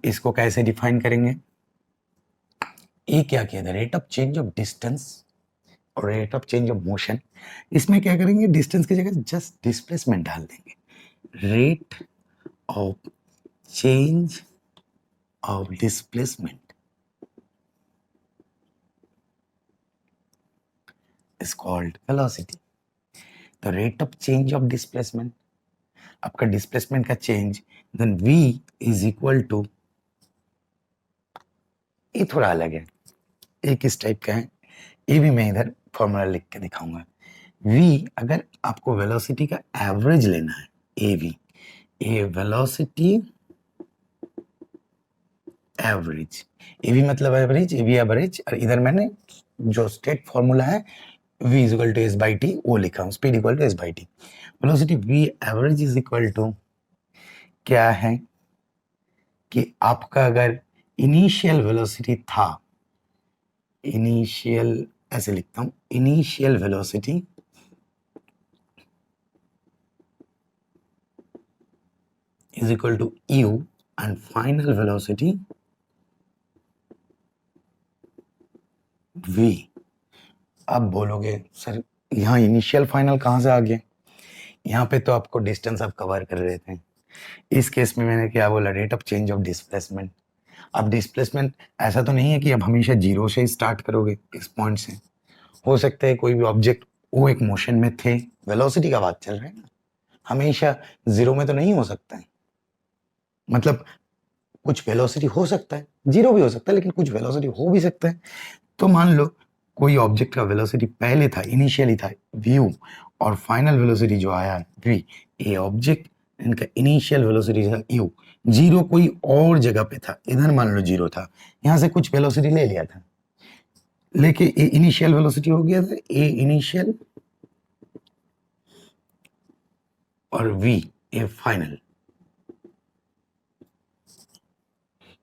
इसको कैसे डिफाइन करेंगे, ए क्या किया था, rate of change of distance और rate of change of motion. इसमें क्या करेंगे, डिस्टेंस की जगह जस्ट डिस्प्लेसमेंट डाल देंगे, rate of change of displacement is called velocity. तो rate of change of displacement, आपका डिस्प्लेसमेंट का change, then v is equal to, ये थोड़ा अलग है, एक इस टाइप का है, ये भी मैं इधर फॉर्मूला लिख के दिखाऊंगा। v, अगर आपको वेलोसिटी का एवरेज लेना है, AV, a velocity average, AV मतलब एवरेज, AV एवरेज, और इधर मैंने जो स्टेट फॉर्मूला है v is equal to S by t वो लिखा हूं, speed equal to S by t. Velocity v average is equal to क्या है कि आपका अगर इनिशियल वेलोसिटी था, इनिशियल ऐसे लिखता हूं, initial velocity is equal to u and final velocity v। अब बोलोगे सर यहाँ इनिशियल फाइनल कहाँ से आ गया, यहाँ पे तो आपको डिस्टेंस आप कवर कर रहे थे। इस केस में मैंने क्या बोला, rate of change of displacement. अब डिस्प्लेसमेंट ऐसा तो नहीं है कि अब हमेशा जीरो से ही स्टार्ट करोगे, इस पॉइंट से हो सकता है कोई भी ऑब्जेक्ट वो एक मोशन में थे, वेलोसिटी का बात चल रहा है ना, हमेशा जीरो में तो नहीं हो सकता है, मतलब कुछ वेलोसिटी हो सकता है, जीरो भी हो सकता है, लेकिन कुछ वेलोसिटी हो भी सकता है। तो मान लो कोई ऑब्जेक्ट का वेलोसिटी पहले था, इनिशियली था v, और फाइनल वेलोसिटी जो आया v, ये ऑब्जेक्ट इनका इनिशियल वेलोसिटी था u, जीरो कोई और जगह पे था, इधर मान लो जीरो था, यहां से कुछ वेलोसिटी ले लिया था, लेके ए इनिशियल वेलोसिटी हो गया था, ए इनिशियल और v ए फाइनल।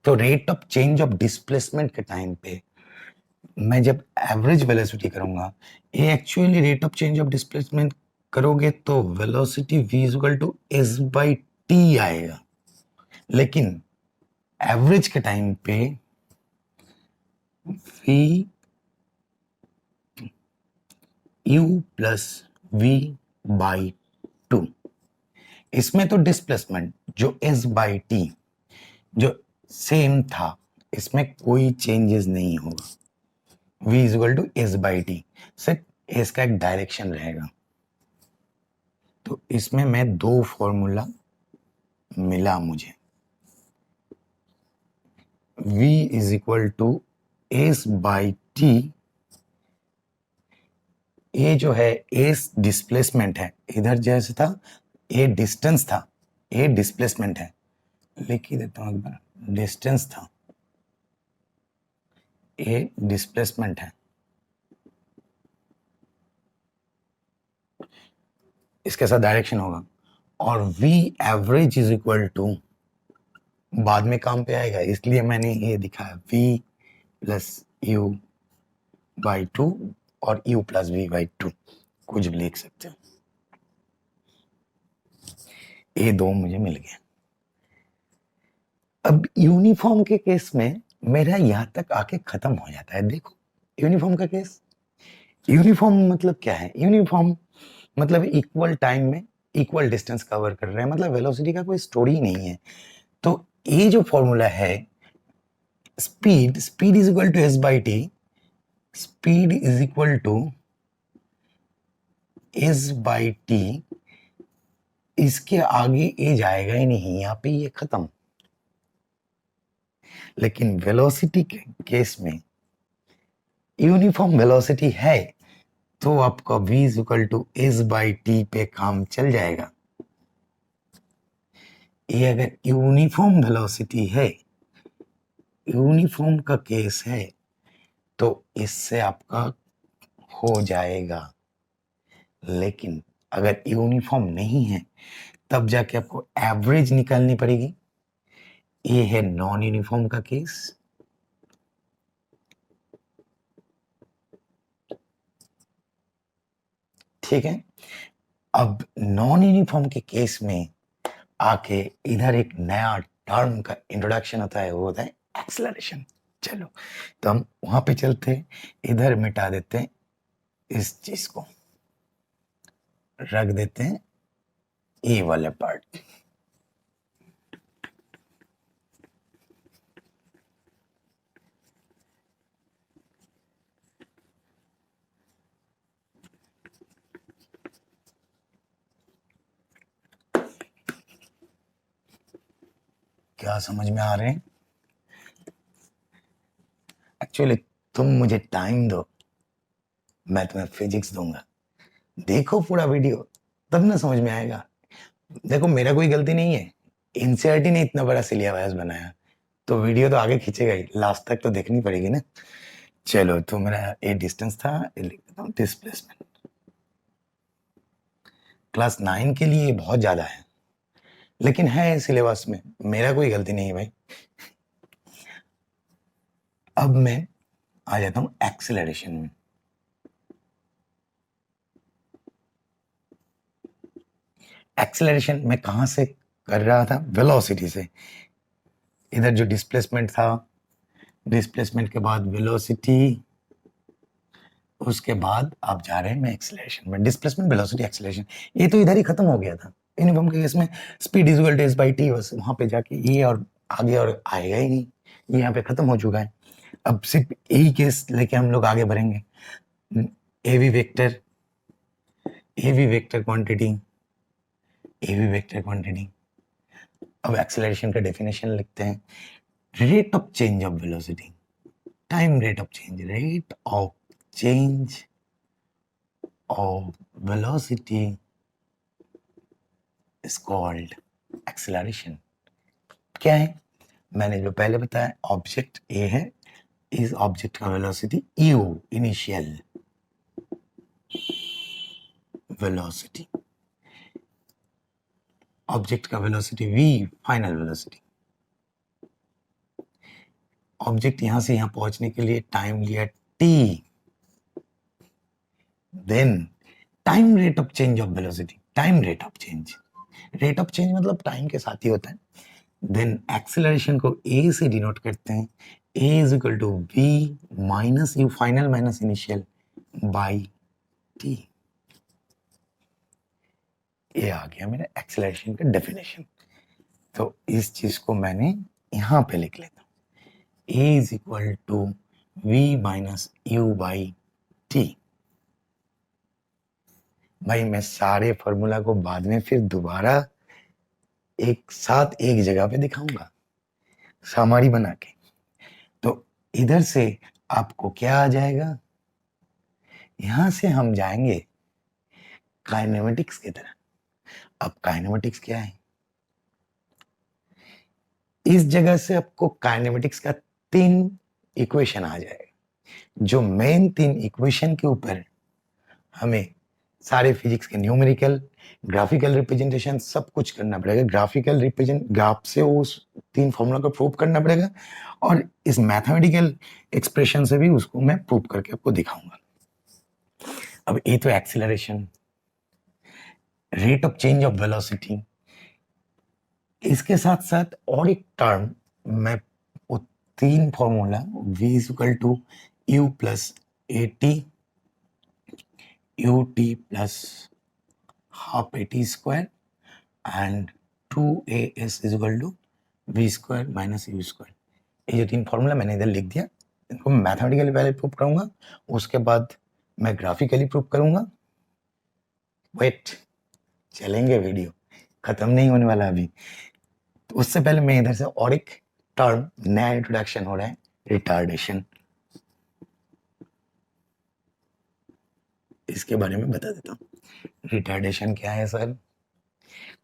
तो rate of change of displacement के टाइम पे मैं जब एवरेज वेलोसिटी करूंगा, ये actually rate of change of displacement करोगे तो velocity v equal to S by t आएगा, लेकिन एवरेज के टाइम पे v u plus v by two, इसमें तो डिस्प्लेसमेंट जो S बाई टी जो सेम था, इसमें कोई चेंजेस नहीं होगा, v is equal to S by T, सिर्फ S का एक डायरेक्शन रहेगा। तो इसमें मैं दो फॉर्मूला मिला मुझे, v is equal to S by t, ये जो है S डिस्प्लेसमेंट है, इधर जैसे था ये डिस्टेंस था, ये डिस्प्लेसमेंट है, लिख ही देता हूँ एक बार। डिस्टेंस था, ए डिस्प्लेसमेंट है, इसके साथ डायरेक्शन होगा, और v average is equal to, बाद में काम पे आएगा इसलिए मैंने ये दिखाया, v plus u by to और u plus v by to, कुछ भी लिख सकते हो। ये दो मुझे मिल गया। अब यूनिफॉर्म के केस में मेरा यहाँ तक आके खत्म हो जाता है। देखो यूनिफॉर्म का केस, यूनिफॉर्म मतलब क्या है? यूनिफॉर्म मतलब इक्वल टाइम में इक्वल डिस्टेंस कवर कर रहे हैं, मतलब वेलोसिटी का कोई स्टोरी ही नहीं है। तो ये जो फॉर्मूला है, speed is equal to s by T, speed is equal to s by t, इसके आगे ए जाएगा ही नहीं, यहाँ पे ये खत्म। लेकिन वेलोसिटी के केस में यूनिफॉर्म वेलोसिटी है तो आपका v is equal to s by t पे काम चल जाएगा। ये अगर यूनिफॉर्म वेलोसिटी है, यूनिफॉर्म का केस है, तो इससे आपका हो जाएगा। लेकिन अगर यूनिफॉर्म नहीं है तब जाके आपको एवरेज निकालनी पड़ेगी। ये है नॉन यूनिफॉर्म का केस। ठीक है, अब नॉन यूनिफॉर्म के केस में आके इधर एक नया टर्म का इंट्रोडक्शन होता है, वो होता है एक्सेलरेशन। चलो तो हम वहां पे चलते हैं, इधर मिटा देते हैं, इस चीज को रख देते हैं, ए वाला पार्ट। क्या समझ में आ रहे हैं? एक्चुअली तुम मुझे टाइम दो, मैं तुम्हें फिजिक्स दूंगा। देखो पूरा वीडियो, तब ना समझ में आएगा। देखो मेरा कोई गलती नहीं है, एनसीईआरटी ने इतना बड़ा सिलेबस बनाया, तो वीडियो तो आगे खींचेगा ही, लास्ट तक तो देखनी पड़ेगी ना। चलो तो मेरा ये डिस्टेंस था, ये लिख देता हूँ डिस्प्लेसमेंट। क्लास 9 के लिए बहुत ज्यादा है, लेकिन है सिलेबस में, मेरा कोई गलती नहीं है भाई। अब मैं आ जाता हूं एक्सेलरेशन में। एक्सेलरेशन में कहां से कर रहा था? वेलोसिटी से। इधर जो डिस्प्लेसमेंट था, डिस्प्लेसमेंट के बाद वेलोसिटी, उसके बाद आप जा रहे हैं मैं एक्सेलरेशन में। डिस्प्लेसमेंट, वेलोसिटी, एक्सेलरेशन, ये तो इधर ही खत्म हो गया था यूनिफॉर्म के केस में। Speed is equal to s by t, बस वहां पे जाके ये और आगे और आएगा ही नहीं, ये यहाँ पे खत्म हो चुका है। अब सिर्फ यही केस लेके हम लोग आगे बढ़ेंगे। एवी वेक्टर, एवी वेक्टर क्वांटिटी, एवी वेक्टर क्वांटिटी। अब एक्सेलरेशन का डेफिनेशन लिखते हैं, rate of change of velocity, time rate of change, rate of change of velocity is called acceleration. क्या है? मैंने जो पहले बताया, ऑब्जेक्ट ए है, इस ऑब्जेक्ट का velocity u, initial velocity, object का velocity v, final velocity. Object यहां से यहां पहुंचने के लिए टाइम लिया t, then time rate of change of velocity, time rate of change, rate of change मतलब टाइम के साथ ही होता है। देन एक्सेलरेशन को a से डिनोट करते हैं, a is equal to v minus u, final minus initial, by t। ये आ गया मेरा एक्सेलरेशन का डेफिनेशन। तो इस चीज को मैंने यहां पे लिख लेता हूं, a is equal to v minus u by t. भाई मैं सारे फॉर्मूला को बाद में फिर दोबारा एक साथ एक जगह पे दिखाऊंगा, सामारी बना के। तो इधर से आपको क्या आ जाएगा? यहां से हम जाएंगे काइनेमेटिक्स की तरह। अब काइनेमेटिक्स क्या है? इस जगह से आपको काइनेमेटिक्स का 3 इक्वेशन आ जाएगा, जो मेन 3 इक्वेशन के ऊपर हमें सारे फिजिक्स के न्यूमेरिकल, ग्राफिकल रिप्रेजेंटेशन सब कुछ करना पड़ेगा। ग्राफिकल रिप्रेजेंट ग्राफ से उस 3 फॉर्मूला को प्रूव करना पड़ेगा, और इस मैथमेटिकल एक्सप्रेशन से भी उसको मैं प्रूव करके आपको दिखाऊंगा। अब ये तो acceleration, rate of change of velocity, इसके साथ साथ और एक टर्म, मैं वो 3 formula v is equal to u plus a t, ut plus half at square and 2as is equal to v square minus u square। ये जो 3 फॉर्मूला मैंने इधर लिख दिया, इनको मैथमेटिकली पहले प्रूव करूंगा, उसके बाद मैं ग्राफिकली प्रूव करूंगा। वेट, चलेंगे, वीडियो खत्म नहीं होने वाला अभी। तो उससे पहले मैं इधर से और एक टर्म, नया इंट्रोडक्शन हो रहा है, रिटार्डेशन, इसके बारे में बता देता हूँ। रिटार्डेशन क्या है सर?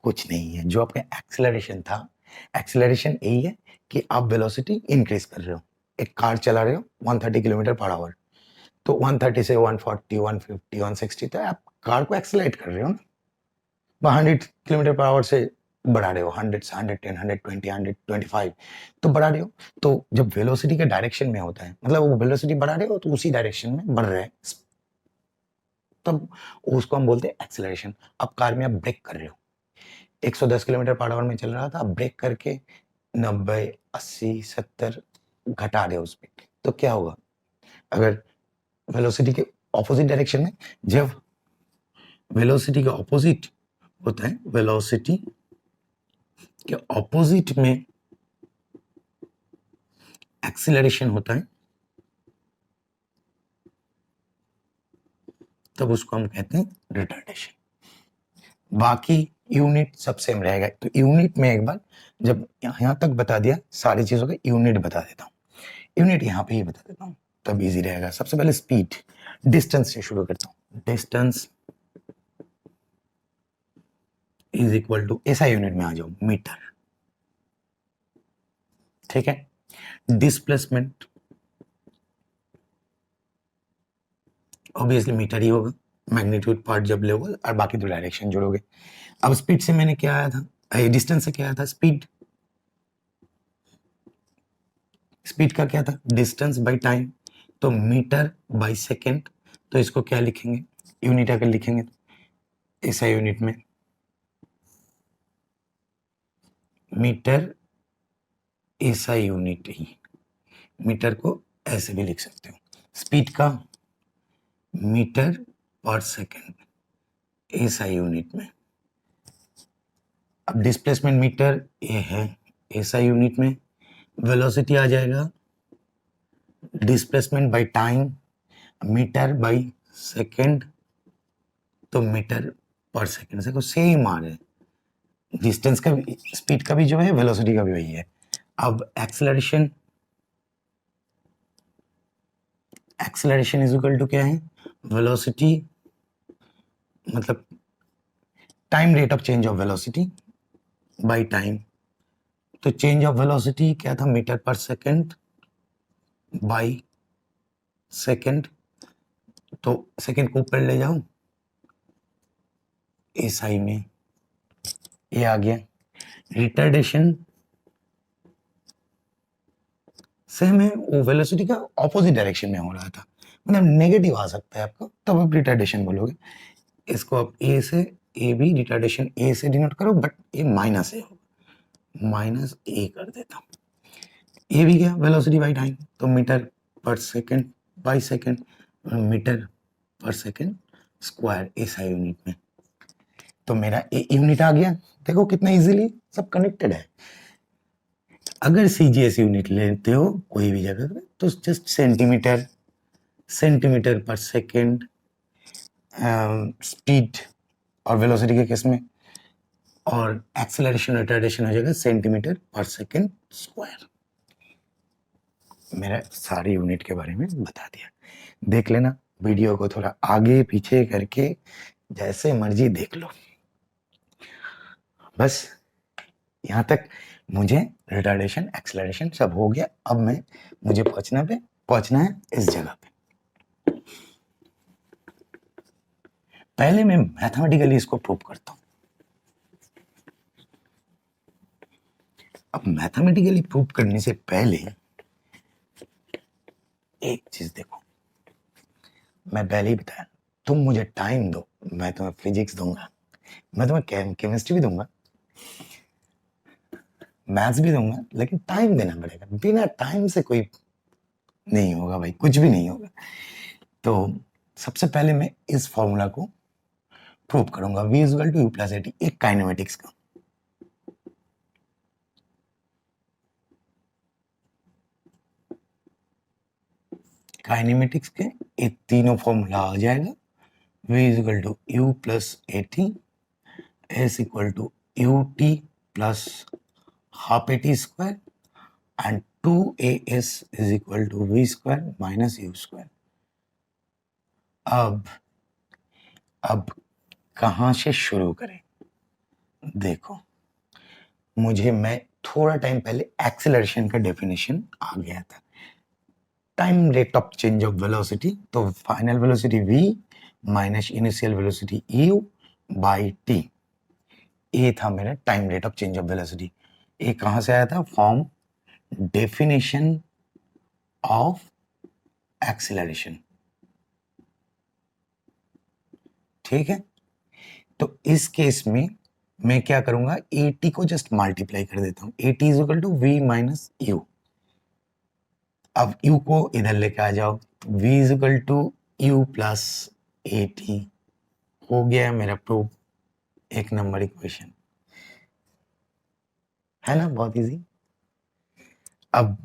कुछ नहीं है, जो आपका एक्सेलरेशन था, एक्सेलरेशन यही है कि आप वेलोसिटी इंक्रीज कर रहे हो। एक कार चला रहे हो 130 किलोमीटर पर आवर, तो 130 से 140, 150, 160 तो आप कार को एक्सेलरेट कर रहे हो ना, 100 किलोमीटर पर आवर से बढ़ा रहे हो, 100 से 110, 120, 125 तो बढ़ा रहे हो। तो जब वेलोसिटी के डायरेक्शन में होता है, मतलब वो वेलोसिटी बढ़ा रहे हो तो उसी डायरेक्शन में बढ़ रहे हैं, तब उसको हम बोलते हैं एक्सेलरेशन। अब कार में आप ब्रेक कर रहे हो, 110 किलोमीटर पर आवर में चल रहा था, ब्रेक करके 90, 80, 70 घटा रहे हो उस पे, तो क्या होगा? अगर वेलोसिटी के ऑपोजिट डायरेक्शन में, जब वेलोसिटी के ऑपोजिट होता है, वेलोसिटी के ऑपोजिट में एक्सीलरेशन होता है, तब उसको हम कहते हैं रिटार्डेशन। बाकी यूनिट सब सेम रहेगा। तो यूनिट में एक बार जब यहां तक बता दिया, सारी चीजों का यूनिट बता देता हूँ। यूनिट यहाँ पे ही बता देता हूँ, तब इजी रहेगा। सबसे पहले स्पीड, डिस्टेंस से शुरू करता हूँ। डिस्टेंस इज इक्वल टू, ऐसा यूनिट में आ जाओ, मीटर, ठीक है। डिस्प्लेसमेंट ऑब्वियसली मीटर ही होगा, मैग्नीट्यूड पार्ट जब लोगे और बाकी तो डायरेक्शन जोड़ोगे। अब स्पीड से मैंने क्या आया था, डिस्टेंस से क्या आया था, स्पीड। स्पीड का क्या था, डिस्टेंस बाय टाइम, तो मीटर बाय सेकेंड। तो इसको क्या लिखेंगे, यूनिट अगर लिखेंगे तो ऐसा यूनिट में मीटर, ऐसा यूनिट ही, मीटर को ऐसे भी लिख सकते हो। स्पीड का मीटर पर सेकेंड, ऐसा यूनिट में। अब डिस्प्लेसमेंट मीटर ये है, ऐसा यूनिट में। वेलोसिटी आ जाएगा displacement by time, metre by second, तो मीटर पर सेकेंड से सेम आ रहे हैं। डिस्टेंस का, स्पीड का भी जो है, वेलोसिटी का भी वही है। अब acceleration, acceleration is equal to क्या है, वेलोसिटी, मतलब time, rate of change of velocity by time. तो चेंज ऑफ वेलोसिटी क्या था, metre per second by second, तो सेकेंड को ऊपर ले जाऊं, एसआई में ये आ गया। रिटार्डेशन सेम है, वो वेलोसिटी का ऑपोजिट डायरेक्शन में हो रहा था, मतलब नेगेटिव आ सकता है आपको, तब आप रिटार्डेशन बोलोगे। इसको आप ए से, ए भी रिटार्डेशन ए से डिनोट करो, बट ये माइनस ए होगा, माइनस ए कर देता हूँ। ये भी क्या, वेलोसिटी बाय टाइम, तो metre per second by second, metre per second square, ऐसा यूनिट में। तो मेरा ए यूनिट आ गया। देखो कितना इजीली सब कनेक्टेड है। अगर सीजीएस यूनिट लेते हो कोई भी जगह पे, तो जस्ट सेंटीमीटर, सेंटीमीटर पर सेकेंड, स्पीड और वेलोसिटी के केस में, और एक्सेलरेशन रिटार्डेशन हो जाएगा सेंटीमीटर पर सेकेंड स्क्वायर। मेरा सारे यूनिट के बारे में बता दिया। देख लेना, वीडियो को थोड़ा आगे पीछे करके जैसे मर्जी देख लो, बस यहाँ तक मुझे रिटार्डेशन एक्सेलरेशन सब हो गया। अब मुझे पहुंचना है इस जगह पे। पहले मैं मैथमेटिकली इसको प्रूव करता हूं। अब मैथमेटिकली प्रूव करने से पहले एक चीज देखो, मैं पहले ही बताया, तुम मुझे टाइम दो, मैं तुम्हें फिजिक्स दूंगा, मैं तुम्हें केमिस्ट्री भी दूंगा, मैथ्स भी दूंगा, लेकिन टाइम देना पड़ेगा। बिना टाइम से कोई नहीं होगा भाई, कुछ भी नहीं होगा। तो सबसे पहले मैं इस फॉर्मूला को प्रूव करूंगा, v equal to u plus a t, एक काइनेमेटिक्स का। काइनेमेटिक्स के ये तीनों फॉर्मूला आ जाएगा। v equal to u plus a t, s equal to u t plus half a t square and 2as is equal to v square minus u square. अब कहां से शुरू करें? देखो, मैं थोड़ा टाइम पहले एक्सेलरेशन का डेफिनेशन आ गया था, time rate of change of velocity. तो final velocity v minus initial velocity u by t, ये था मेरा time rate of change of velocity. ये कहां से आया था? From definition of acceleration. ठीक है, तो इस केस में मैं क्या करूंगा, at को जस्ट मल्टीप्लाई कर देता हूं। at is equal to v minus u. अब u को इधर लेके आ जाओ, v is equal to u plus a t, हो गया मेरा प्रूफ, एक नंबर इक्वेशन, है ना, बहुत इजी। अब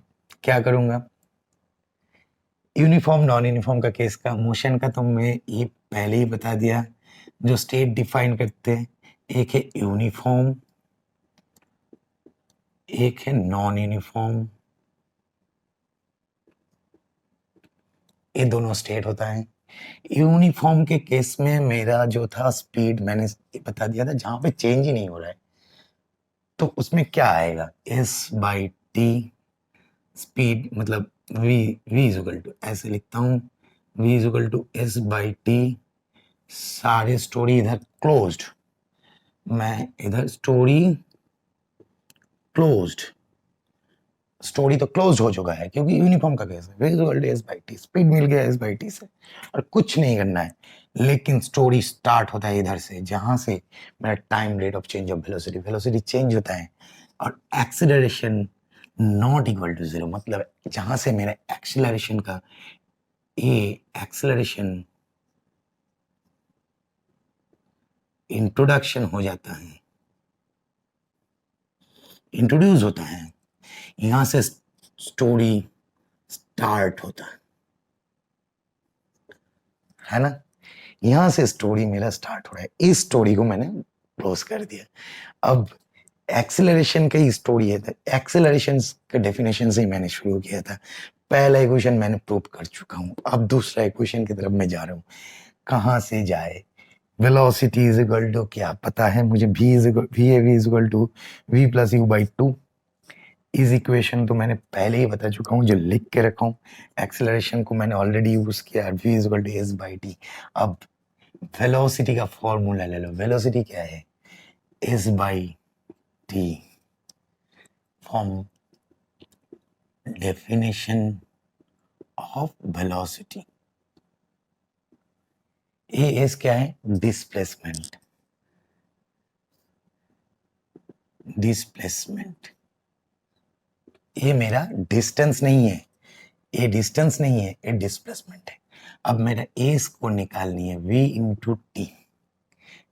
क्या करूंगा, यूनिफॉर्म नॉन यूनिफॉर्म का केस का, मोशन का तो मैं ये पहले ही बता दिया। जो स्टेट डिफाइन करते हैं, एक है यूनिफॉर्म, एक है नॉन यूनिफॉर्म, ये दोनों स्टेट होता है। यूनिफॉर्म के केस में मेरा जो था स्पीड, मैंने बता दिया था, जहां पे चेंज ही नहीं हो रहा है, तो उसमें क्या आएगा, s बाई टी स्पीड, मतलब v इज इक्वल टू, ऐसे लिखता हूं, v is equal to s by T, सारे स्टोरी इधर क्लोज्ड, मैं इधर स्टोरी क्लोज्ड, स्टोरी तो क्लोज हो चुका है क्योंकि यूनिफॉर्म का केस है, v is equal to s by T, speed मिल गया s बाई टी से, और कुछ नहीं करना है। लेकिन स्टोरी स्टार्ट होता है इधर से, जहां से मेरा time rate of change of velocity, velocity change होता है, और acceleration not equal to zero, मतलब जहां से मेरा एक्सीलरेशन का ये एक्सीलरेशन इंट्रोडक्शन हो जाता है, इंट्रोड्यूस होता है, यहां से स्टोरी स्टार्ट होता है ना, यहां से स्टोरी मेरा स्टार्ट हो रहा है। इस स्टोरी को मैंने क्लोज कर दिया। अब एक्सेलरेशन का ही स्टोरी है, एक्सेलरेशन का डेफिनेशन से ही मैंने शुरू किया था। पहला इक्वेशन मैंने प्रूव कर चुका हूं, अब दूसरा इक्वेशन की तरफ मैं जा रहा हूं। कहां से जाए, वेलोसिटी इज इक्वल टू, क्या पता है मुझे, v is equal to v plus u by two. इस इक्वेशन तो मैंने पहले ही बता चुका हूं, जो लिख के रखा हूं। एक्सेलरेशन को मैंने ऑलरेडी यूज किया, v is equal to s by t. अब वेलोसिटी का फॉर्मूला ले लो, वेलोसिटी क्या है, s by t, from definition of velocity. A s क्या है, डिस्प्लेसमेंट, डिस्प्लेसमेंट, ये मेरा डिस्टेंस नहीं है, ये डिस्टेंस नहीं है, ये डिस्प्लेसमेंट है। अब मेरा एस को निकालनी है, v into t,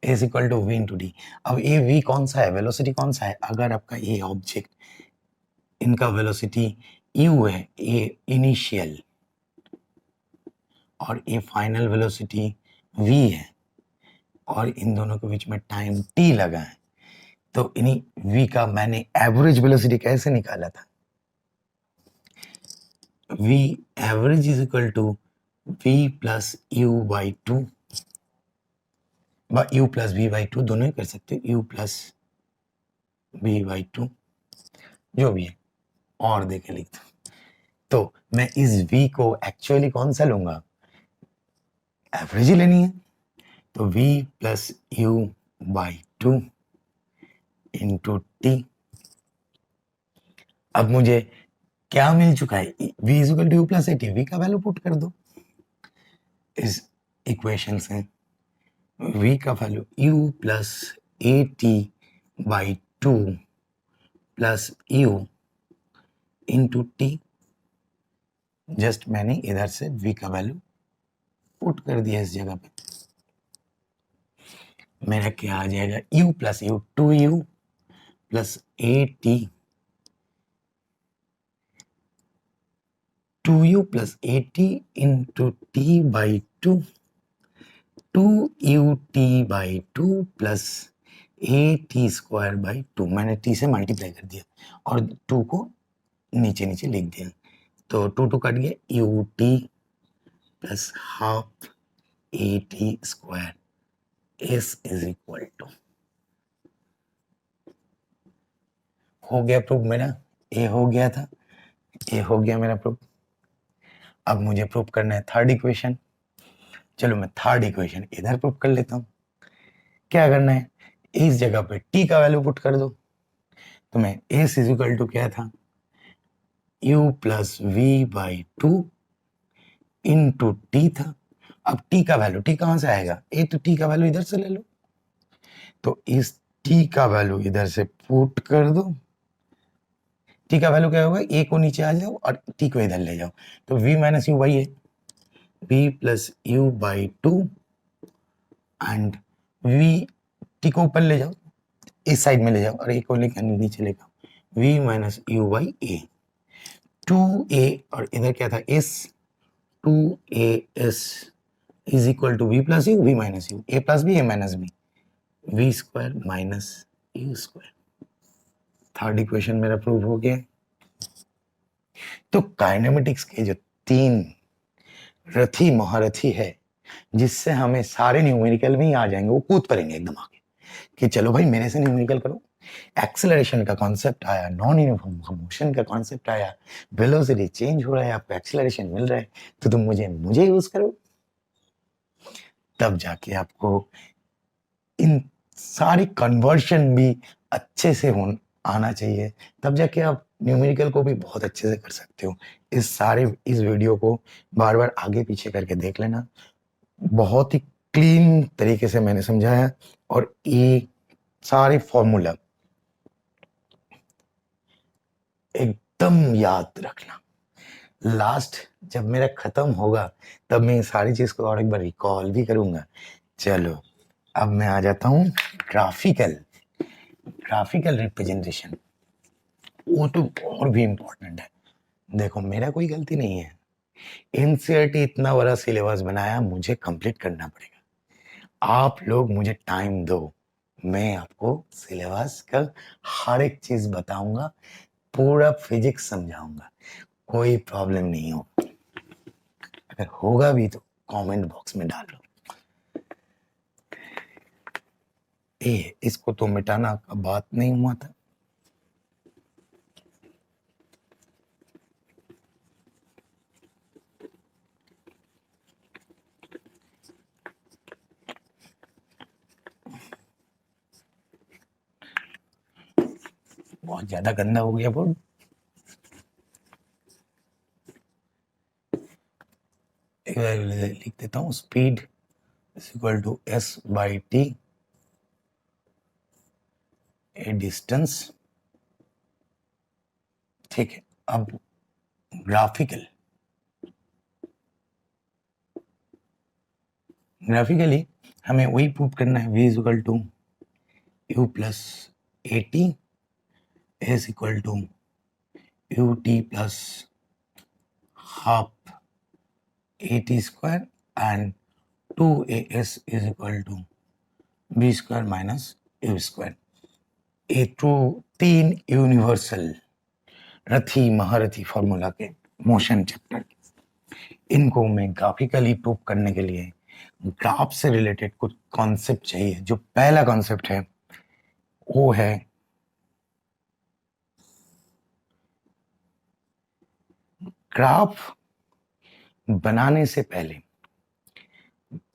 s equal to v into t. अब ये v कौन सा है, वेलोसिटी कौन सा है, अगर आपका ये ऑब्जेक्ट, इनका वेलोसिटी u है, ये इनिशियल, और ये फाइनल वेलोसिटी v है, और इन दोनों के बीच में टाइम t लगा है, तो इन्हीं v का मैंने एवरेज वेलोसिटी कैसे निकाला था, v average is equal to v plus u by two, u plus v by two, दोनों ही कर सकते हो, यू प्लस v/2 जो भी है और दे के लिख दो। तो मैं इस v को एक्चुअली कौन सा लूंगा, एवरेज ही लेनी है। तो v plus u/2 into t. अब मुझे क्या मिल चुका है, v equal to u plus a t, v का वैल्यू पुट कर दो इस इक्वेशन से। v का value u plus a t by 2 plus u into t. Just मैंने इधर से v का वैल्यू पुट कर दिया इस जगह पे। मेरा क्या आ जाएगा, u plus you 2u plus a T 2u plus a T into T by 2 2ut/2 plus a t square by 2। मैंने टी से मल्टीप्लाई कर दिया और 2 को नीचे नीचे लिख दिया। तो 2 कट गया, u t plus half a t square s is equal to, हो गया प्रूफ मेरा। ए हो गया था, ए हो गया मेरा प्रूफ। अब मुझे प्रूफ करना है थर्ड इक्वेशन। चलो मैं थर्ड इक्वेशन इधर प्रूफ कर लेता हूँ। क्या करना है, इस जगह पे t का वैल्यू पुट कर दो। तो मैं s इज इक्वल टू क्या था, u plus v/2 into T था। अब t का वैल्यू, t कहाँ से आएगा, तो t का वैल्यू इधर से ले लो। तो इस t का वैल्यू इधर से पुट कर दो। t का वैल्यू क्या होगा, a को नीचे आ जाओ और t को इधर ले जाओ। तो v माइनस यू वही है, v plus u/2 and v, t को ऊपर ले जाओ, इस साइड में ले जाओ और a को लेकर नीचे ले जाओ, v माइनस u/a 2a और इधर क्या था s, 2as is equal to v plus u, v minus u, a plus b, a minus b, v square minus u square. Third equation मेरा प्रूव हो गया। तो काइनेमेटिक्स के जो 3 रथी महारथी है जिससे हमें सारे न्यूमेरिकल में ही आ जाएंगे, वो कूद पड़ेंगे एकदम आगे कि चलो भाई मेरे से न्यूमेरिकल करो। एक्सेलरेशन का कॉन्सेप्ट आया, नॉन यूनिफॉर्म मोशन का कॉन्सेप्ट आया, वेलोसिटी चेंज हो रहा है, आपको एक्सेलरेशन मिल रहा है, तो तुम मुझे यूज करो। तब जाके आपको इन सारी कन्वर्शन भी अच्छे से आना चाहिए, तब जाके आप न्यूमेरिकल को भी बहुत अच्छे से कर सकते हो। इस वीडियो को बार बार आगे पीछे करके देख लेना, बहुत ही क्लीन तरीके से मैंने समझाया। और ये सारे फॉर्मूला एकदम याद रखना। लास्ट जब मेरा खत्म होगा तब मैं सारी चीज को और एक बार रिकॉल भी करूंगा। चलो अब मैं आ जाता हूँ ग्राफिकल रिप्रेजेंटेशन। वो तो और भी इम्पोर्टेंट है। देखो मेरा कोई गलती नहीं है, एनसीईआरटी इतना बड़ा सिलेबस बनाया, मुझे कंप्लीट करना पड़ेगा। आप लोग मुझे टाइम दो, मैं आपको सिलेबस का हर एक चीज बताऊंगा, पूरा फिजिक्स समझाऊंगा, कोई प्रॉब्लम नहीं हो। अगर होगा भी तो कमेंट बॉक्स में डाल लो। इसको तो मिटाना का बात नहीं हुआ था। बहुत ज्यादा गंदा हो गया बोर्ड। लिख देता हूँ, speed is equal to s by t, a distance. ठीक है, अब ग्राफिकली हमें वही प्रूव करना है, v is equal to u plus a t is equal to u t plus half a t square and 2as is equal to b square minus u square. ये 3 यूनिवर्सल रथी महारथी फॉर्मूला के मोशन चैप्टर, इनको मैं ग्राफिकली प्रूव करने के लिए ग्राफ से रिलेटेड कुछ कॉन्सेप्ट चाहिए। जो पहला कॉन्सेप्ट है वो है ग्राफ बनाने से पहले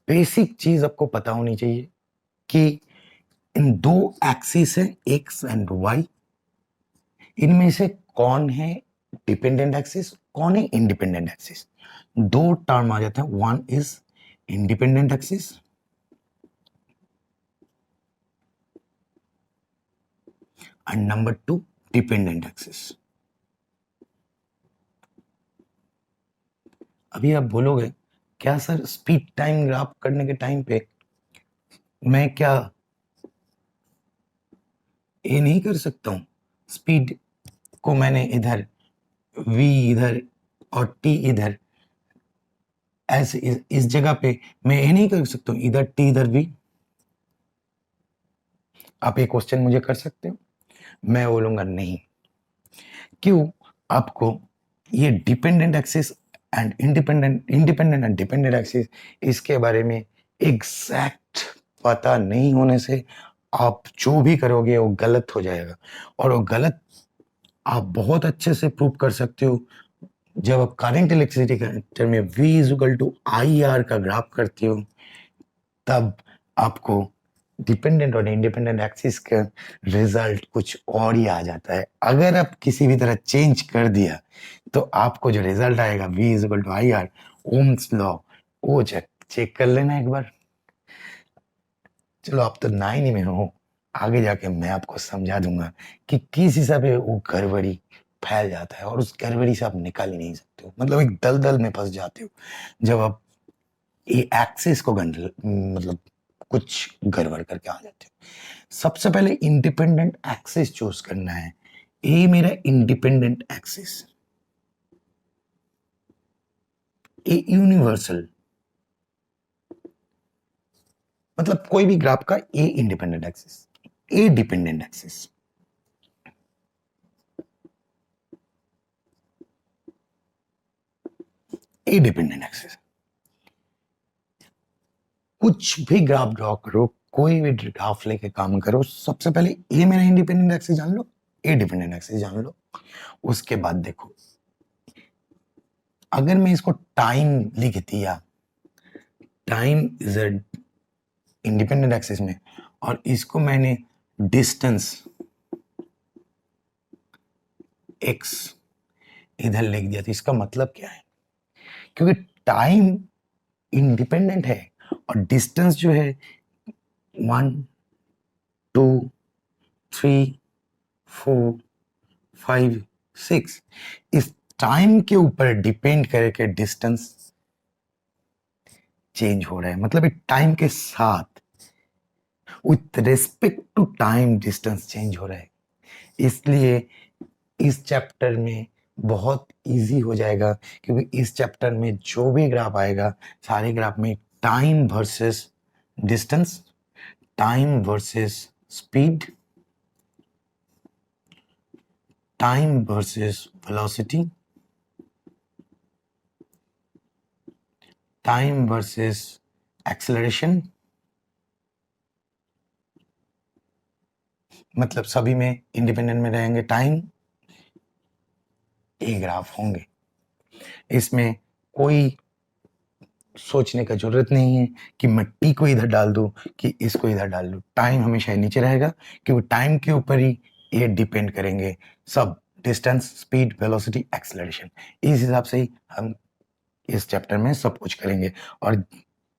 बेसिक चीज आपको पता होनी चाहिए कि इन दो एक्सिस है एक्स एंड वाई, इनमें से कौन है डिपेंडेंट एक्सिस, कौन है इंडिपेंडेंट एक्सिस। दो टर्म आ जाते हैं, one is independent axis and number two dependent axis. अभी आप बोलोगे क्या सर स्पीड टाइम ग्राफ करने के टाइम पे मैं क्या ये नहीं कर सकता हूं, स्पीड को मैंने इधर v इधर और t इधर, ऐसे इस जगह पे मैं ये नहीं कर सकता हूं इधर t इधर v। आप ये क्वेश्चन मुझे कर सकते हो, मैं बोलूंगा नहीं। क्यों? आपको ये dependent axis and independent and dependent axis इसके बारे में एग्जैक्ट पता नहीं होने से आप जो भी करोगे वो गलत हो जाएगा, और वो गलत आप बहुत अच्छे से प्रूव कर सकते हो जब आप करंट इलेक्ट्रिसिटी कंडक्टर में V equal to I R का ग्राफ करते हो, तब आपको डिपेंडेंट और इंडिपेंडेंट एक्सिस का रिजल्ट कुछ और ही आ जाता है। अगर आप किसी भी तरह चेंज कर दिया तो आपको जो रिजल्ट आएगा V equal to I R, Ohm's law, वो चेक कर लेना एक बार। चलो आप तो 9 में हो, आगे जाके मैं आपको समझा दूंगा कि किस हिसाब से वो गड़बड़ी फैल जाता है और उस गड़बड़ी से आप निकाल ही नहीं सकते हो, मतलब एक दलदल में फंस जाते हो जब आप ये एक्सिस को मतलब कुछ गड़बड़ करके आ जाते हो। सबसे पहले इंडिपेंडेंट एक्सिस चूज करना है। ये मेरा इंडिपेंडेंट एक्सिस, ये यूनिवर्सल, मतलब कोई भी ग्राफ का a independent axis, A dependent axis. A dependent axis, कुछ भी ग्राफ ड्रॉ करो, कोई भी ग्राफ लेके काम करो, सबसे पहले ए मेरा इंडिपेंडेंट एक्सिस जान लो, ए डिपेंडेंट एक्सिस जान लो। उसके बाद देखो, अगर मैं इसको टाइम लिख दिया, time is a independent axis में, और इसको मैंने डिस्टेंस x इधर लिख दिया, तो इसका मतलब क्या है? क्योंकि टाइम इंडिपेंडेंट है और डिस्टेंस जो है 1 2 3 4 5 6, इस टाइम के ऊपर डिपेंड करके डिस्टेंस चेंज हो रहा है, मतलब एक टाइम के साथ with respect to time distance change हो रहा है। इसलिए इस चैप्टर में बहुत इजी हो जाएगा, क्योंकि इस चैप्टर में जो भी ग्राफ आएगा सारे ग्राफ में time versus distance, time versus speed, time versus velocity, time versus acceleration, मतलब सभी में इंडिपेंडेंट में रहेंगे टाइम, ये ग्राफ होंगे। इसमें कोई सोचने का जरूरत नहीं है कि मैं टी को इधर डाल दूं कि इसको इधर डाल दूं, टाइम हमेशा नीचे रहेगा, क्योंकि टाइम के ऊपर ही ये डिपेंड करेंगे सब, डिस्टेंस, स्पीड, वेलोसिटी, एक्सेलरेशन। इस हिसाब से ही हम इस चैप्टर में सब कुछ करेंगे, और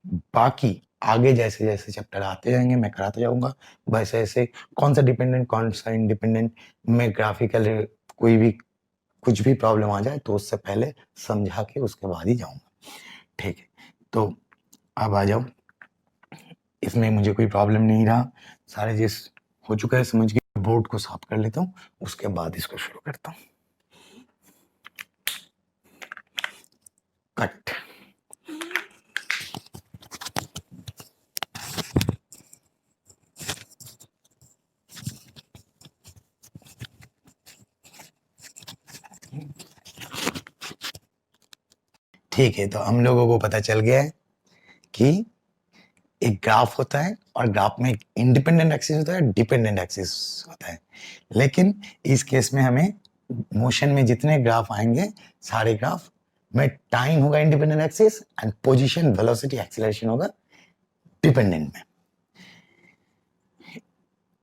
बाकी आगे जैसे जैसे चैप्टर आते जाएंगे मैं कराता जाऊंगा, वैसे ऐसे कौन सा डिपेंडेंट कौन सा इंडिपेंडेंट, मैं ग्राफिकल कोई भी कुछ भी प्रॉब्लम आ जाए तो उससे पहले समझा के उसके बाद ही जाऊंगा। ठीक है, तो अब आ जाओ, इसमें मुझे कोई प्रॉब्लम नहीं रहा, सारे चीज हो चुका है समझ के। बोर्ड को साफ कर लेता हूँ, उसके बाद इसको शुरू करता हूँ। कट। ठीक है, तो हम लोगों को पता चल गया है कि एक ग्राफ होता है और ग्राफ में एक इंडिपेंडेंट एक्सिस होता है, डिपेंडेंट एक्सिस होता है, लेकिन इस केस में हमें मोशन में जितने ग्राफ आएंगे सारे ग्राफ में टाइम होगा independent axis and position velocity acceleration होगा डिपेंडेंट में।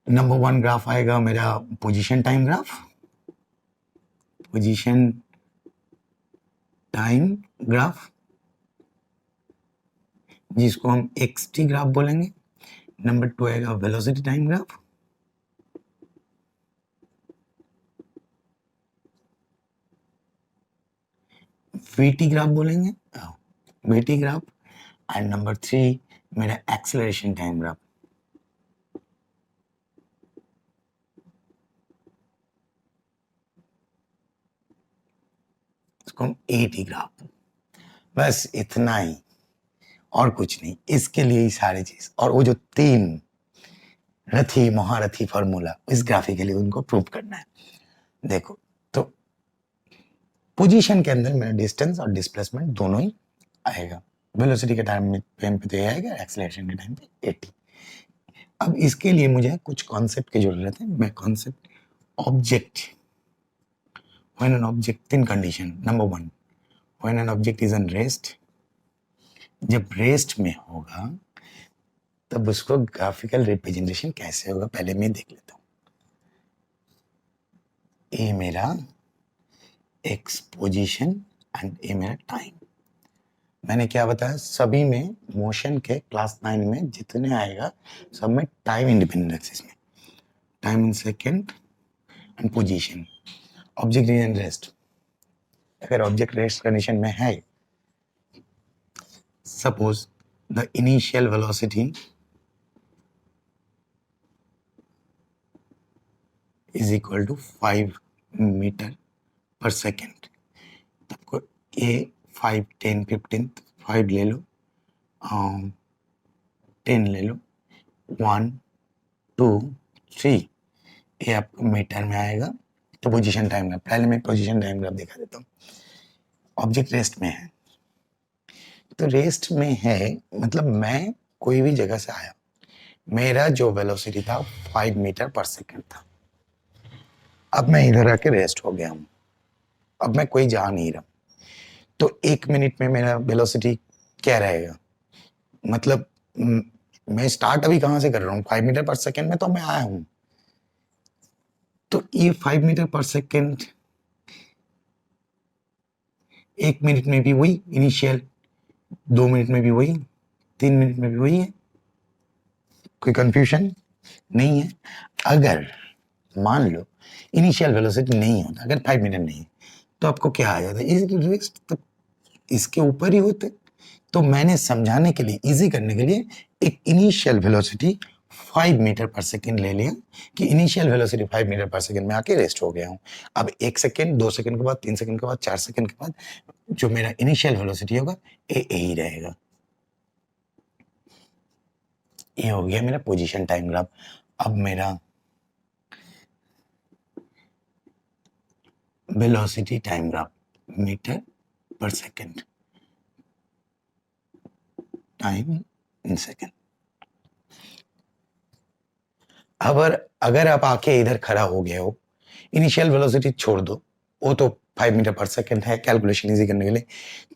नंबर 1 ग्राफ आएगा मेरा position time graph, position time graph जिसको हम xt ग्राफ बोलेंगे। नंबर 2 आएगा velocity time graph, vt graph बोलेंगे, vt ग्राफ। एंड नंबर 3 मेरा एक्सेलरेशन टाइम ग्राफ, इसको हम at ग्राफ। बस इतना ही और कुछ नहीं, इसके लिए ही सारी चीज। और वो जो 3 रथी महारथी फॉर्मूला इस ग्राफिकली उनको प्रूव करना है। देखो तो पोजीशन के अंदर मेरा डिस्टेंस और डिस्प्लेसमेंट दोनों ही आएगा। वेलोसिटी के टाइम पे तो ये आएगा, एक्सेलरेशन के टाइम पे 80। अब इसके लिए मुझे कुछ कॉन्सेप्ट की जरूरत है। मैं concept object, when an object in condition number 1, when an object is in rest, जब रेस्ट में होगा तब उसको ग्राफिकल रिप्रेजेंटेशन कैसे होगा पहले मैं देख लेता हूँ। ये मेरा एक्स पोजीशन एंड ये मेरा टाइम। मैंने क्या बताया, सभी में मोशन के क्लास 9 में जितने आएगा सब में टाइम इंडिपेंडेंट एक्सिस में, time in second and position. Object is in rest, अगर ऑब्जेक्ट रेस्ट कंडीशन में है, suppose the initial velocity is equal to 5 metre per second. आपको ये 5, 10, 15, 5 ले लो, 10 ले लो, 1, 2, 3, ये आपको मीटर में आएगा। तो पोजीशन टाइम ग्राफ, पहले मैं पोजीशन टाइम ग्राफ दिखा देता हूँ। ऑब्जेक्ट रेस्ट में है, तो रेस्ट में है मतलब मैं कोई भी जगह से आया, मेरा जो वेलोसिटी था 5 मीटर पर सेकेंड था। अब मैं इधर आके रेस्ट हो गया हूँ, अब मैं कोई जा नहीं रहा, तो 1 मिनट में मेरा वेलोसिटी क्या रहेगा, मतलब मैं स्टार्ट अभी कहाँ से कर रहा हूँ, 5 मीटर पर सेकेंड में तो मैं आया हूँ। तो ये 5 मीटर पर सेकेंड 1 मिनट में भी वही इनिशियल, 2 मिनट में भी वही, 3 मिनट में भी वही है, कोई कंफ्यूजन नहीं है। अगर मान लो इनिशियल वेलोसिटी नहीं होता, अगर 5 मिनट नहीं, तो आपको क्या आ जाता है, तो इसके ऊपर ही होते। तो मैंने समझाने के लिए, इजी करने के लिए एक initial velocity 5 metre per second ले लिया कि initial velocity 5 metre per second में आके रेस्ट हो गया हूँ। अब 1 सेकेंड, 2 सेकेंड के बाद, 3 सेकेंड के बाद, 4 सेकेंड के बाद जो मेरा इनिशियल वेलोसिटी होगा ये यही रहेगा। ये हो गया मेरा पोजीशन टाइम ग्राफ। अब मेरा velocity time graph, metre per second, time in second. अगर आप आके इधर खड़ा हो गए हो, इनिशियल वेलोसिटी छोड़ दो, वो तो 5 मीटर पर सेकेंड है, कैलकुलेशन इजी करने के लिए,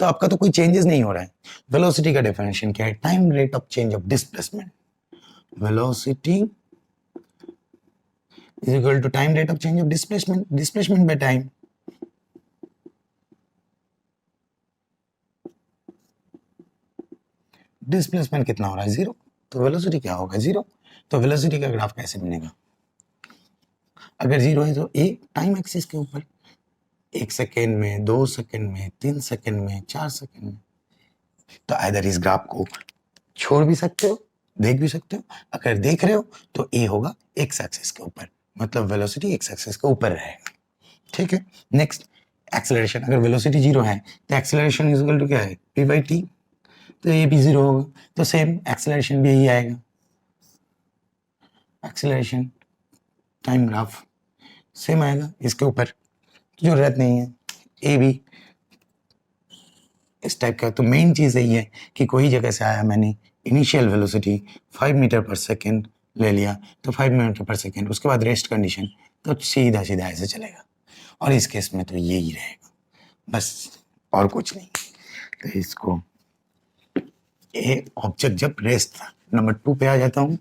तो आपका तो कोई चेंजेस नहीं हो रहा है। वेलोसिटी का डेफिनेशन क्या है, time rate of change of displacement. Velocity is equal to time rate of change of displacement, displacement by time. Displacement कितना हो रहा है, 0, तो वेलोसिटी क्या होगा, 0। तो वेलोसिटी का ग्राफ कैसे बनेगा, अगर 0 है तो ए टाइम एक्सिस के ऊपर, 1 सेकेंड में, 2 सेकेंड में, 3 सेकेंड में, 4 सेकेंड में। तो आइदर इस ग्राफ को छोड़ भी सकते हो, देख भी सकते हो। अगर देख रहे हो तो ए होगा एक्स एक्सिस के ऊपर, मतलब वेलोसिटी एक्स एक्सिस के ऊपर रहेगा। ठीक है, नेक्स्ट एक्सेलरेशन। अगर वेलोसिटी 0 है तो एक्सेलरेशन इज इक्वल टू क्या है, p बाई टी, तो ये भी 0 होगा, तो सेम एक्सेलरेशन भी यही आएगा। एक्सेलरेशन टाइम ग्राफ सेम आएगा, इसके ऊपर जरूरत नहीं है, ए भी इस टाइप का। तो मेन चीज़ यही है कि कोई जगह से आया, मैंने initial velocity 5 metre per second ले लिया, तो 5 मीटर पर सेकेंड, उसके बाद रेस्ट कंडीशन, तो सीधा सीधा ऐसे चलेगा। और इस केस में तो यही रहेगा, बस और कुछ नहीं। तो इसको ए ऑब्जेक्ट जब रेस्ट था। नंबर 2 पे आ जाता हूं।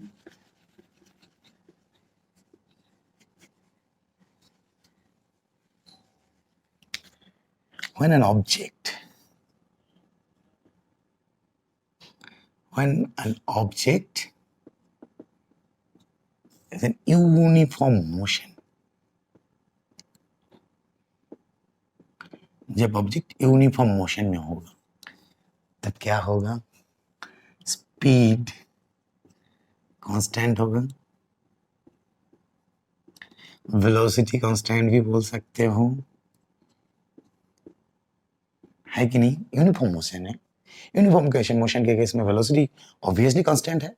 when an object is in uniform motion, जब ऑब्जेक्ट यूनिफॉर्म मोशन में होगा तब क्या होगा? स्पीड कांस्टेंट होगा, वेलोसिटी कांस्टेंट भी बोल सकते हो, है कि नहीं? यूनिफॉर्म मोशन है। यूनिफॉर्म मोशन के केस में वेलोसिटी ऑब्वियसली कांस्टेंट है।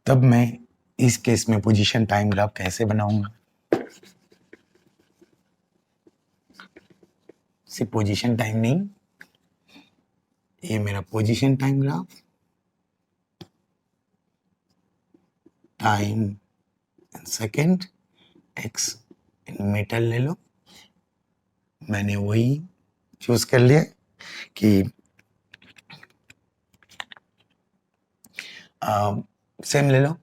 तब मैं इस केस में पोजीशन टाइम ग्राफ कैसे बनाऊंगा? सिर्फ पोजीशन टाइम नहीं, ये मेरा position time graph, time in second, x in metre ले लो। मैंने वही चूज कर लिया कि सेम ले लो।